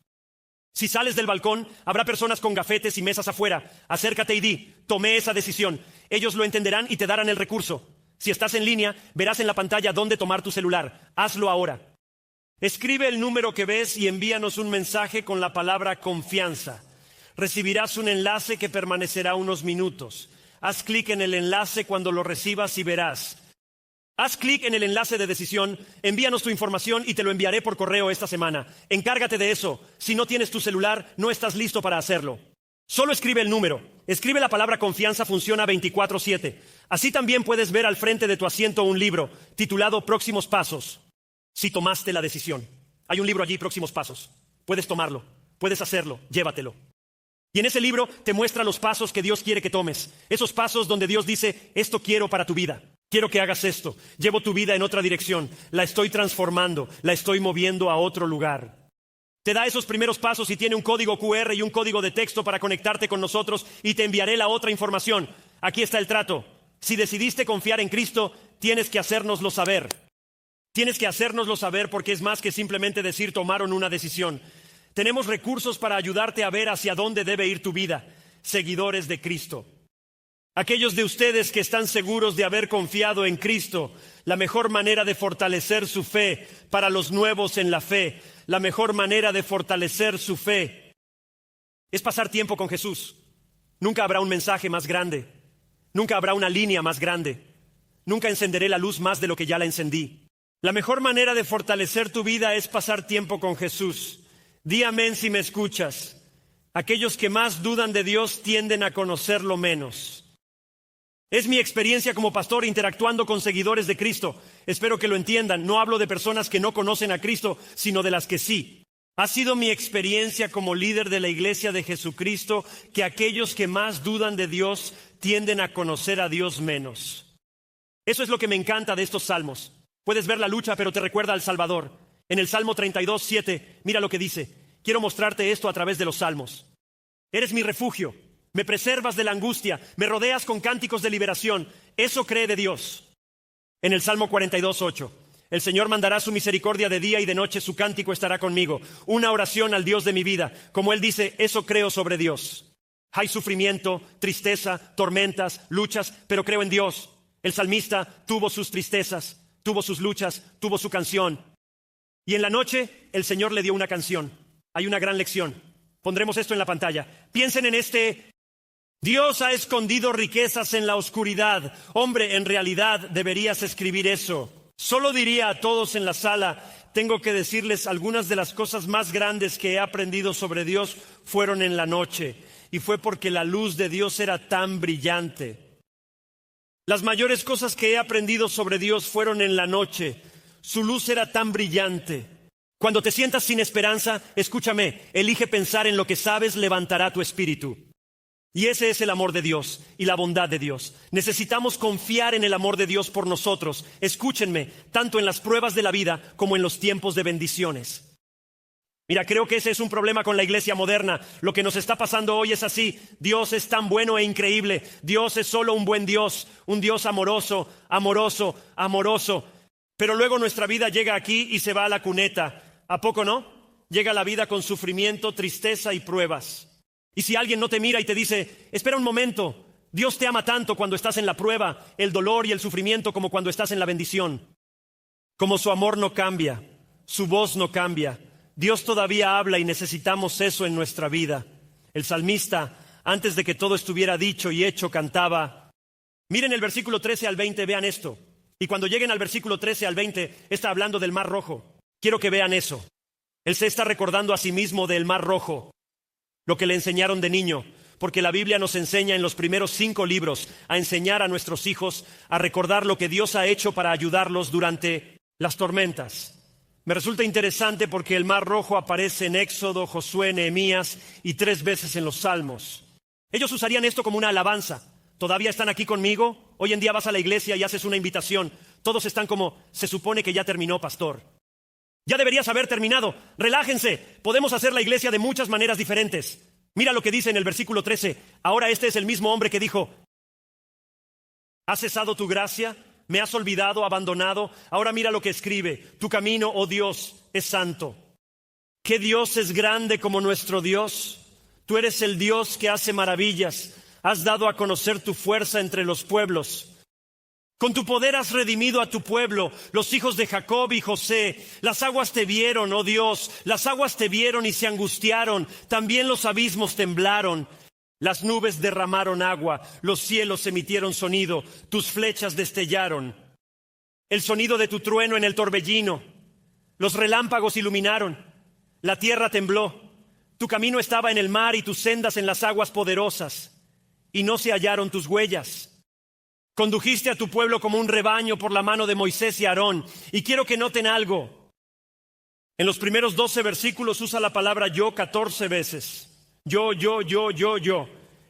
Si sales del balcón, habrá personas con gafetes y mesas afuera. Acércate y di, tomé esa decisión. Ellos lo entenderán y te darán el recurso. Si estás en línea, verás en la pantalla dónde tomar tu celular. Hazlo ahora. Escribe el número que ves y envíanos un mensaje con la palabra confianza. Recibirás un enlace que permanecerá unos minutos. Haz clic en el enlace cuando lo recibas y verás. Haz clic en el enlace de decisión, envíanos tu información y te lo enviaré por correo esta semana. Encárgate de eso. Si no tienes tu celular, no estás listo para hacerlo. Solo escribe el número. Escribe la palabra confianza, funciona 24/7. Así también puedes ver al frente de tu asiento un libro titulado Próximos Pasos. Si tomaste la decisión. Hay un libro allí, Próximos Pasos. Puedes tomarlo, puedes hacerlo, llévatelo. Y en ese libro te muestra los pasos que Dios quiere que tomes. Esos pasos donde Dios dice, esto quiero para tu vida. Quiero que hagas esto. Llevo tu vida en otra dirección. La estoy transformando. La estoy moviendo a otro lugar. Te da esos primeros pasos y tiene un código QR y un código de texto para conectarte con nosotros y te enviaré la otra información. Aquí está el trato. Si decidiste confiar en Cristo, tienes que hacérnoslo saber. Tienes que hacérnoslo saber porque es más que simplemente decir tomaron una decisión. Tenemos recursos para ayudarte a ver hacia dónde debe ir tu vida. Seguidores de Cristo. Aquellos de ustedes que están seguros de haber confiado en Cristo, la mejor manera de fortalecer su fe para los nuevos en la fe, la mejor manera de fortalecer su fe es pasar tiempo con Jesús. Nunca habrá un mensaje más grande, nunca habrá una línea más grande, nunca encenderé la luz más de lo que ya la encendí. La mejor manera de fortalecer tu vida es pasar tiempo con Jesús. Di amén si me escuchas. Aquellos que más dudan de Dios tienden a conocerlo menos. Es mi experiencia como pastor interactuando con seguidores de Cristo. Espero que lo entiendan. No hablo de personas que no conocen a Cristo, sino de las que sí. Ha sido mi experiencia como líder de la Iglesia de Jesucristo que aquellos que más dudan de Dios tienden a conocer a Dios menos. Eso es lo que me encanta de estos salmos. Puedes ver la lucha, pero te recuerda al Salvador. En el Salmo 32:7, mira lo que dice. Quiero mostrarte esto a través de los salmos. Eres mi refugio, me preservas de la angustia, me rodeas con cánticos de liberación. Eso cree de Dios. En el Salmo 42:8, el Señor mandará su misericordia de día y de noche, su cántico estará conmigo. Una oración al Dios de mi vida. Como Él dice, eso creo sobre Dios. Hay sufrimiento, tristeza, tormentas, luchas, pero creo en Dios. El salmista tuvo sus tristezas, tuvo sus luchas, tuvo su canción. Y en la noche el Señor le dio una canción. Hay una gran lección. Pondremos esto en la pantalla. Piensen en este. Dios ha escondido riquezas en la oscuridad. Hombre, en realidad deberías escribir eso. Solo diría a todos en la sala, tengo que decirles algunas de las cosas más grandes que he aprendido sobre Dios fueron en la noche. Y fue porque la luz de Dios era tan brillante. Las mayores cosas que he aprendido sobre Dios fueron en la noche. Su luz era tan brillante. Cuando te sientas sin esperanza, escúchame, elige pensar en lo que sabes levantará tu espíritu. Y ese es el amor de Dios y la bondad de Dios. Necesitamos confiar en el amor de Dios por nosotros. Escúchenme, tanto en las pruebas de la vida como en los tiempos de bendiciones. Mira, creo que ese es un problema con la iglesia moderna. Lo que nos está pasando hoy es así. Dios es tan bueno e increíble. Dios es solo un buen Dios, un Dios amoroso, amoroso, amoroso. Pero luego nuestra vida llega aquí y se va a la cuneta. ¿A poco no? Llega la vida con sufrimiento, tristeza y pruebas. Y si alguien no te mira y te dice, espera un momento, Dios te ama tanto cuando estás en la prueba, el dolor y el sufrimiento como cuando estás en la bendición. Como su amor no cambia, su voz no cambia. Dios todavía habla y necesitamos eso en nuestra vida. El salmista, antes de que todo estuviera dicho y hecho, cantaba. Miren el versículo 13 al 20, vean esto. Y cuando lleguen al versículo 13 al 20, está hablando del Mar Rojo. Quiero que vean eso. Él se está recordando a sí mismo del Mar Rojo, lo que le enseñaron de niño, porque la Biblia nos enseña en los primeros 5 libros a enseñar a nuestros hijos a recordar lo que Dios ha hecho para ayudarlos durante las tormentas. Me resulta interesante porque el Mar Rojo aparece en Éxodo, Josué, Nehemías y 3 veces en los Salmos. Ellos usarían esto como una alabanza. ¿Todavía están aquí conmigo? Hoy en día vas a la iglesia y haces una invitación. Todos están como, se supone que ya terminó, pastor. Ya deberías haber terminado. Relájense. Podemos hacer la iglesia de muchas maneras diferentes. Mira lo que dice en el versículo 13. Ahora este es el mismo hombre que dijo, ¿has cesado tu gracia? ¿Me has olvidado, abandonado? Ahora mira lo que escribe. Tu camino, oh Dios, es santo. ¿Qué Dios es grande como nuestro Dios? Tú eres el Dios que hace maravillas. Has dado a conocer tu fuerza entre los pueblos. Con tu poder has redimido a tu pueblo, los hijos de Jacob y José. Las aguas te vieron, oh Dios. Las aguas te vieron y se angustiaron. También los abismos temblaron. Las nubes derramaron agua, los cielos emitieron sonido, tus flechas destellaron. El sonido de tu trueno en el torbellino, los relámpagos iluminaron, la tierra tembló. Tu camino estaba en el mar y tus sendas en las aguas poderosas, y no se hallaron tus huellas. Condujiste a tu pueblo como un rebaño por la mano de Moisés y Aarón. Y quiero que noten algo. En los primeros 12 versículos usa la palabra yo 14 veces. Yo.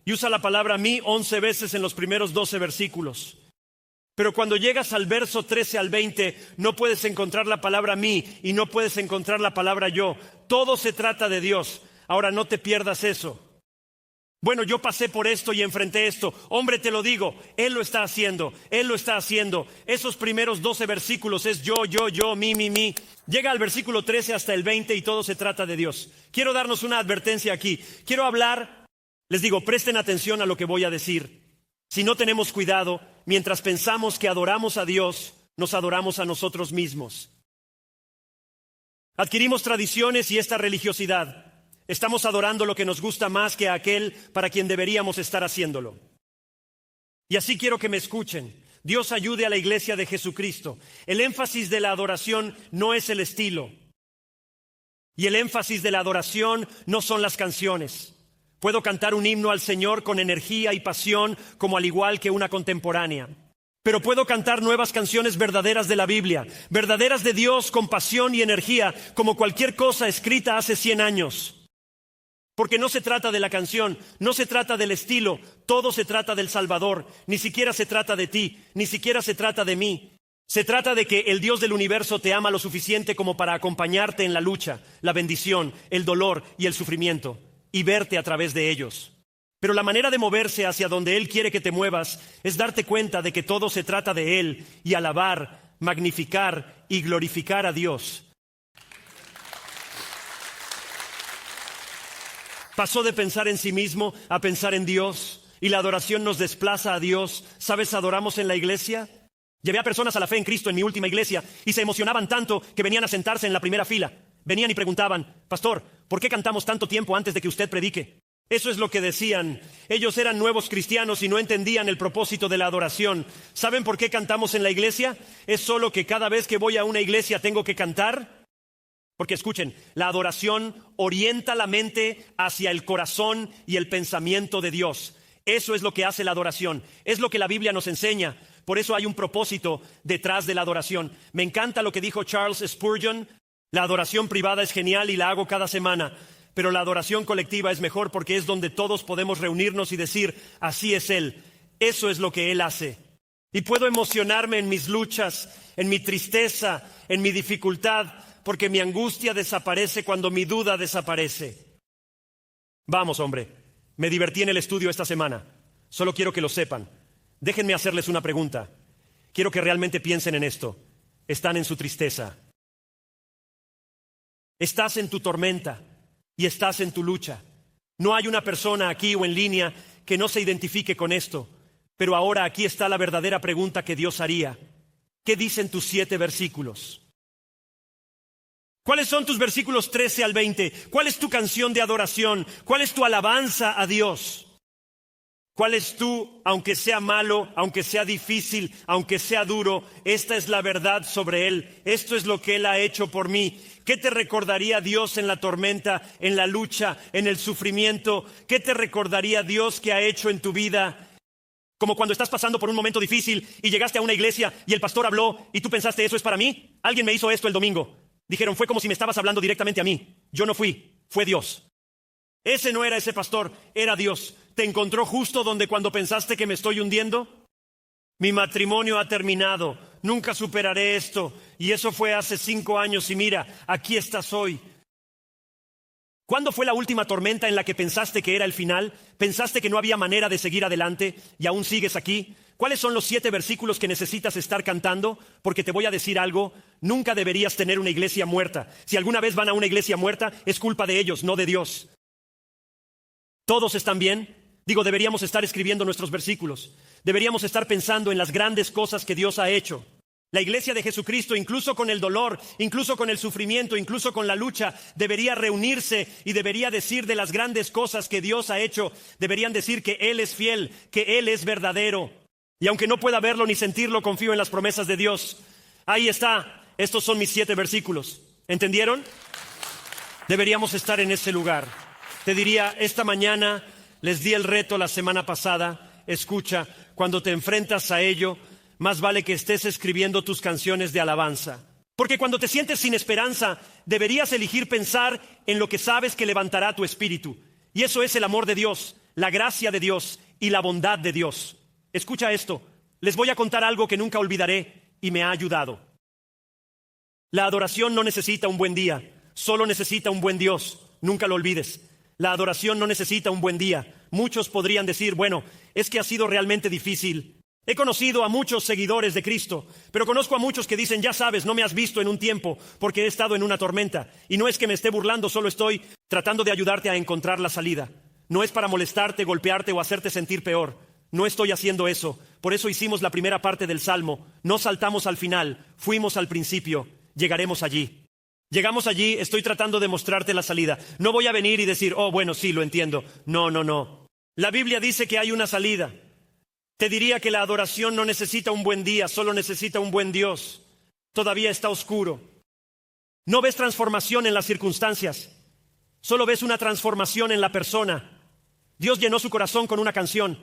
Y usa la palabra mí 11 veces en los primeros 12 versículos. Pero cuando llegas al verso 13 al 20, no puedes encontrar la palabra mí y no puedes encontrar la palabra yo. Todo se trata de Dios. Ahora no te pierdas eso. Bueno, yo pasé por esto y enfrenté esto. Hombre, te lo digo, Él lo está haciendo. Él lo está haciendo. Esos primeros 12 versículos es yo, mí. Llega al versículo 13 hasta el 20 y todo se trata de Dios. Quiero darnos una advertencia aquí. Quiero hablar, les digo, presten atención a lo que voy a decir. Si no tenemos cuidado, mientras pensamos que adoramos a Dios, nos adoramos a nosotros mismos. Adquirimos tradiciones y esta religiosidad. Estamos adorando lo que nos gusta más que a aquel para quien deberíamos estar haciéndolo. Y así quiero que me escuchen. Dios ayude a la iglesia de Jesucristo. El énfasis de la adoración no es el estilo. Y el énfasis de la adoración no son las canciones. Puedo cantar un himno al Señor con energía y pasión, como al igual que una contemporánea. Pero puedo cantar nuevas canciones verdaderas de la Biblia, verdaderas de Dios con pasión y energía, como cualquier cosa escrita hace 100 años. Porque no se trata de la canción, no se trata del estilo, todo se trata del Salvador. Ni siquiera se trata de ti, ni siquiera se trata de mí. Se trata de que el Dios del universo te ama lo suficiente como para acompañarte en la lucha, la bendición, el dolor y el sufrimiento, y verte a través de ellos. Pero la manera de moverse hacia donde Él quiere que te muevas es darte cuenta de que todo se trata de Él y alabar, magnificar y glorificar a Dios. Pasó de pensar en sí mismo a pensar en Dios, y la adoración nos desplaza a Dios. ¿Sabes? Adoramos en la iglesia. Llevé a personas a la fe en Cristo en mi última iglesia y se emocionaban tanto que venían a sentarse en la primera fila. Venían y preguntaban: pastor, ¿por qué cantamos tanto tiempo antes de que usted predique? Eso es lo que decían. Ellos eran nuevos cristianos y no entendían el propósito de la adoración. ¿Saben por qué cantamos en la iglesia? ¿Es solo que cada vez que voy a una iglesia tengo que cantar? Porque escuchen, la adoración orienta la mente hacia el corazón y el pensamiento de Dios. Eso es lo que hace la adoración. Es lo que la Biblia nos enseña. Por eso hay un propósito detrás de la adoración. Me encanta lo que dijo Charles Spurgeon. La adoración privada es genial y la hago cada semana. Pero la adoración colectiva es mejor porque es donde todos podemos reunirnos y decir: así es Él. Eso es lo que Él hace. Y puedo emocionarme en mis luchas, en mi tristeza, en mi dificultad, porque mi angustia desaparece cuando mi duda desaparece. Vamos, hombre, me divertí en el estudio esta semana. Solo quiero que lo sepan. Déjenme hacerles una pregunta. Quiero que realmente piensen en esto. Están en su tristeza. Estás en tu tormenta y estás en tu lucha. No hay una persona aquí o en línea que no se identifique con esto. Pero ahora aquí está la verdadera pregunta que Dios haría. ¿Qué dicen tus 7 versículos? ¿Cuáles son tus versículos 13 al 20? ¿Cuál es tu canción de adoración? ¿Cuál es tu alabanza a Dios? ¿Cuál es tu, aunque sea malo, aunque sea difícil, aunque sea duro, esta es la verdad sobre Él? Esto es lo que Él ha hecho por mí. ¿Qué te recordaría Dios en la tormenta, en la lucha, en el sufrimiento? ¿Qué te recordaría Dios que ha hecho en tu vida? Como cuando estás pasando por un momento difícil y llegaste a una iglesia y el pastor habló y tú pensaste: ¿eso es para mí? Alguien me hizo esto el domingo. Dijeron: fue como si me estabas hablando directamente a mí. Yo no fui, fue Dios. Ese no era ese pastor, era Dios. ¿Te encontró justo donde cuando pensaste que me estoy hundiendo? Mi matrimonio ha terminado, nunca superaré esto. Y eso fue hace 5 años y mira, aquí estás hoy. ¿Cuándo fue la última tormenta en la que pensaste que era el final? ¿Pensaste que no había manera de seguir adelante y aún sigues aquí? ¿Cuáles son los 7 versículos que necesitas estar cantando? Porque te voy a decir algo, nunca deberías tener una iglesia muerta. Si alguna vez van a una iglesia muerta, es culpa de ellos, no de Dios. ¿Todos están bien? Deberíamos estar escribiendo nuestros versículos. Deberíamos estar pensando en las grandes cosas que Dios ha hecho. La iglesia de Jesucristo, incluso con el dolor, incluso con el sufrimiento, incluso con la lucha, debería reunirse y debería decir de las grandes cosas que Dios ha hecho. Deberían decir que Él es fiel, que Él es verdadero. Y aunque no pueda verlo ni sentirlo, confío en las promesas de Dios. Ahí está. Estos son mis 7 versículos. ¿Entendieron? Deberíamos estar en ese lugar. Te diría, esta mañana les di el reto la semana pasada. Escucha, cuando te enfrentas a ello, más vale que estés escribiendo tus canciones de alabanza. Porque cuando te sientes sin esperanza, deberías elegir pensar en lo que sabes que levantará tu espíritu. Y eso es el amor de Dios, la gracia de Dios y la bondad de Dios. Escucha esto, les voy a contar algo que nunca olvidaré y me ha ayudado. La adoración no necesita un buen día, solo necesita un buen Dios. Nunca lo olvides. La adoración no necesita un buen día. Muchos podrían decir: bueno, es que ha sido realmente difícil. He conocido a muchos seguidores de Cristo, pero conozco a muchos que dicen: ya sabes, no me has visto en un tiempo porque he estado en una tormenta. Y no es que me esté burlando, solo estoy tratando de ayudarte a encontrar la salida. No es para molestarte, golpearte o hacerte sentir peor. No estoy haciendo eso. Por eso hicimos la primera parte del Salmo. No saltamos al final, fuimos al principio. Llegaremos allí. Llegamos allí, estoy tratando de mostrarte la salida. No voy a venir y decir: oh, bueno, sí, lo entiendo. No. La Biblia dice que hay una salida. Te diría que la adoración no necesita un buen día, solo necesita un buen Dios. Todavía está oscuro. No ves transformación en las circunstancias, solo ves una transformación en la persona. Dios llenó su corazón con una canción.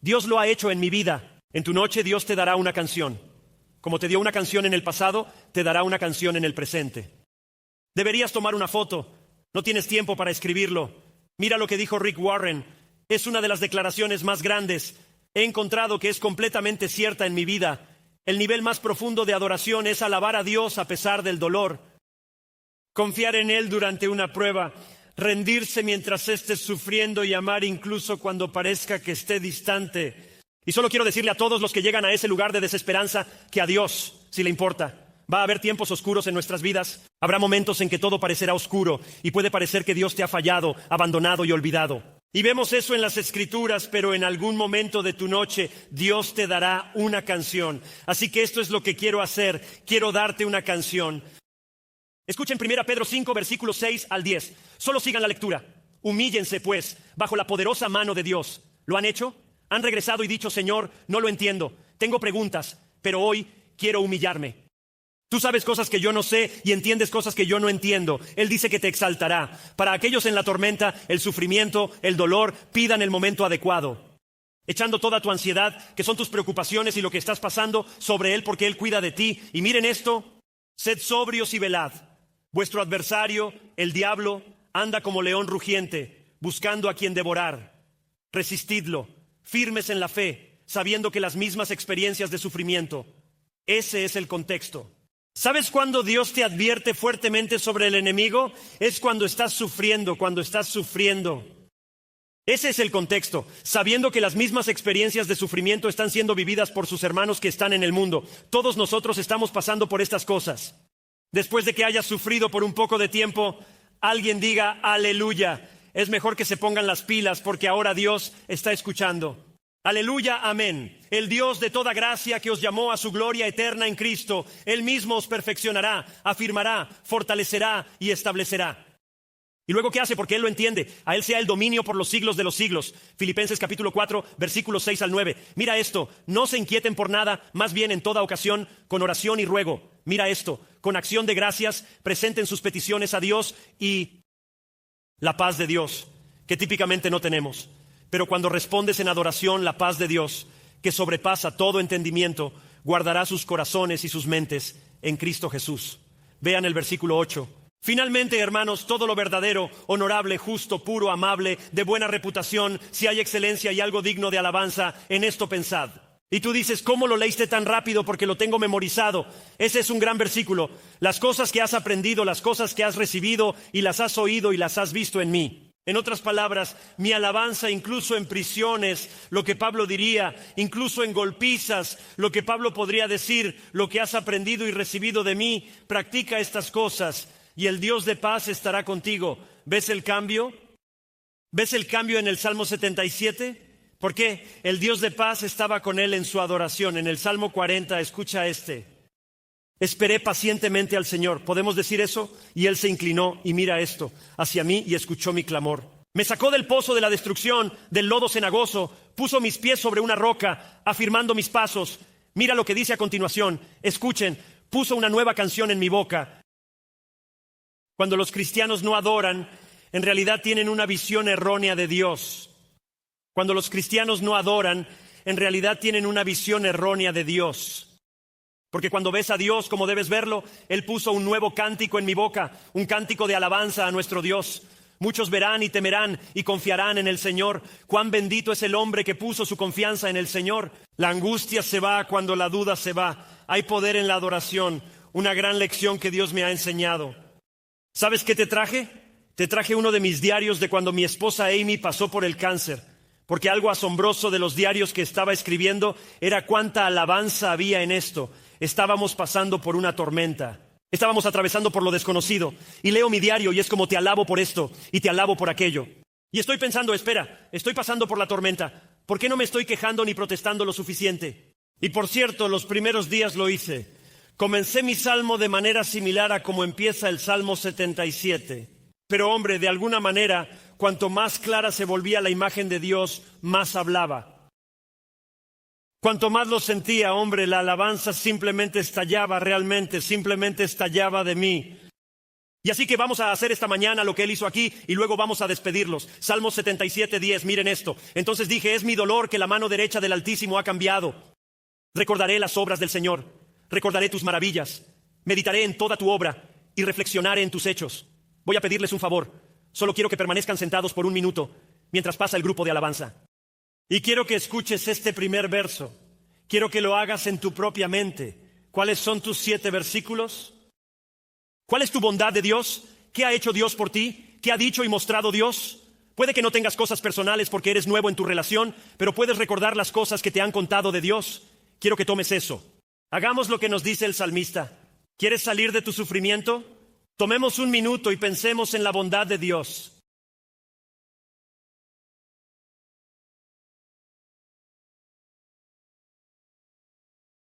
Dios lo ha hecho en mi vida. En tu noche Dios te dará una canción. Como te dio una canción en el pasado, te dará una canción en el presente. Deberías tomar una foto. No tienes tiempo para escribirlo, Mira lo que dijo Rick Warren. Es una de las declaraciones más grandes. He encontrado que es completamente cierta en mi vida. El nivel más profundo de adoración es alabar a Dios a pesar del dolor. Confiar en Él durante una prueba. Rendirse mientras estés sufriendo y amar incluso cuando parezca que esté distante. Y solo quiero decirle a todos los que llegan a ese lugar de desesperanza que a Dios sí le importa. Va a haber tiempos oscuros en nuestras vidas. Habrá momentos en que todo parecerá oscuro y puede parecer que Dios te ha fallado, abandonado y olvidado. Y vemos eso en las Escrituras, pero en algún momento de tu noche Dios te dará una canción. Así que esto es lo que quiero hacer. Quiero darte una canción. Escuchen 1 Pedro 5, versículos 6 al 10. Solo sigan la lectura. Humíllense, pues, bajo la poderosa mano de Dios. ¿Lo han hecho? Han regresado y dicho, Señor, no lo entiendo. Tengo preguntas, pero hoy quiero humillarme. Tú sabes cosas que yo no sé y entiendes cosas que yo no entiendo. Él dice que te exaltará. Para aquellos en la tormenta, el sufrimiento, el dolor, pidan el momento adecuado. Echando toda tu ansiedad, que son tus preocupaciones y lo que estás pasando, sobre Él porque Él cuida de ti. Y miren esto, sed sobrios y velad. Vuestro adversario, el diablo, anda como león rugiente, buscando a quien devorar. Resistidlo, firmes en la fe, sabiendo que las mismas experiencias de sufrimiento. Ese es el contexto. ¿Sabes cuándo Dios te advierte fuertemente sobre el enemigo? Es cuando estás sufriendo, Ese es el contexto, sabiendo que las mismas experiencias de sufrimiento están siendo vividas por sus hermanos que están en el mundo. Todos nosotros estamos pasando por estas cosas. Después de que hayas sufrido por un poco de tiempo, alguien diga aleluya. Es mejor que se pongan las pilas porque ahora Dios está escuchando. Aleluya, amén. El Dios de toda gracia que os llamó a su gloria eterna en Cristo, Él mismo os perfeccionará, afirmará, fortalecerá y establecerá. ¿Y luego qué hace? Porque Él lo entiende. A Él sea el dominio por los siglos de los siglos. Filipenses capítulo 4, versículos 6 al 9. Mira esto, no se inquieten por nada, más bien en toda ocasión, con oración y ruego. Mira esto, con acción de gracias, presenten sus peticiones a Dios y la paz de Dios, que típicamente no tenemos. Pero cuando respondes en adoración, la paz de Dios, que sobrepasa todo entendimiento, guardará sus corazones y sus mentes en Cristo Jesús. Vean el versículo 8. Finalmente, hermanos, todo lo verdadero, honorable, justo, puro, amable, de buena reputación, si hay excelencia y algo digno de alabanza, en esto pensad. Y tú dices, ¿cómo lo leíste tan rápido? Porque lo tengo memorizado. Ese es un gran versículo. Las cosas que has aprendido, las cosas que has recibido y las has oído y las has visto en mí. En otras palabras, mi alabanza incluso en prisiones, lo que Pablo diría, incluso en golpizas, lo que Pablo podría decir, lo que has aprendido y recibido de mí, practica estas cosas y el Dios de paz estará contigo. ¿Ves el cambio? ¿Ves el cambio en el Salmo 77? ¿Por qué? El Dios de paz estaba con él en su adoración. En el Salmo 40, escucha este. Esperé pacientemente al Señor. ¿Podemos decir eso? Y Él se inclinó y mira esto, hacia mí y escuchó mi clamor. Me sacó del pozo de la destrucción, del lodo cenagoso, puso mis pies sobre una roca, afirmando mis pasos. Mira lo que dice a continuación. Escuchen, puso una nueva canción en mi boca. Cuando los cristianos no adoran, en realidad tienen una visión errónea de Dios. Cuando los cristianos no adoran, en realidad tienen una visión errónea de Dios. Porque cuando ves a Dios como debes verlo, Él puso un nuevo cántico en mi boca, un cántico de alabanza a nuestro Dios. Muchos verán y temerán y confiarán en el Señor. Cuán bendito es el hombre que puso su confianza en el Señor. La angustia se va cuando la duda se va. Hay poder en la adoración, una gran lección que Dios me ha enseñado. ¿Sabes qué te traje? Te traje uno de mis diarios de cuando mi esposa Amy pasó por el cáncer. Porque algo asombroso de los diarios que estaba escribiendo era cuánta alabanza había en esto. Estábamos pasando por una tormenta. Estábamos atravesando por lo desconocido. Y leo mi diario y es como te alabo por esto y te alabo por aquello. Y estoy pensando, espera, estoy pasando por la tormenta. ¿Por qué no me estoy quejando ni protestando lo suficiente? Y por cierto, los primeros días lo hice. Comencé mi salmo de manera similar a como empieza el Salmo 77. Pero hombre, de alguna manera, cuanto más clara se volvía la imagen de Dios, más hablaba. Cuanto más lo sentía, hombre, la alabanza simplemente estallaba realmente, simplemente estallaba de mí. Y así que vamos a hacer esta mañana lo que Él hizo aquí y luego vamos a despedirlos. Salmo 77:10, miren esto. Entonces dije, es mi dolor que la mano derecha del Altísimo ha cambiado. Recordaré las obras del Señor, recordaré tus maravillas, meditaré en toda tu obra y reflexionaré en tus hechos. Voy a pedirles un favor. Solo quiero que permanezcan sentados por un minuto mientras pasa el grupo de alabanza. Y quiero que escuches este primer verso. Quiero que lo hagas en tu propia mente. ¿Cuáles son tus 7 versículos? ¿Cuál es tu bondad de Dios? ¿Qué ha hecho Dios por ti? ¿Qué ha dicho y mostrado Dios? Puede que no tengas cosas personales porque eres nuevo en tu relación, pero puedes recordar las cosas que te han contado de Dios. Quiero que tomes eso. Hagamos lo que nos dice el salmista. ¿Quieres salir de tu sufrimiento? Tomemos un minuto y pensemos en la bondad de Dios.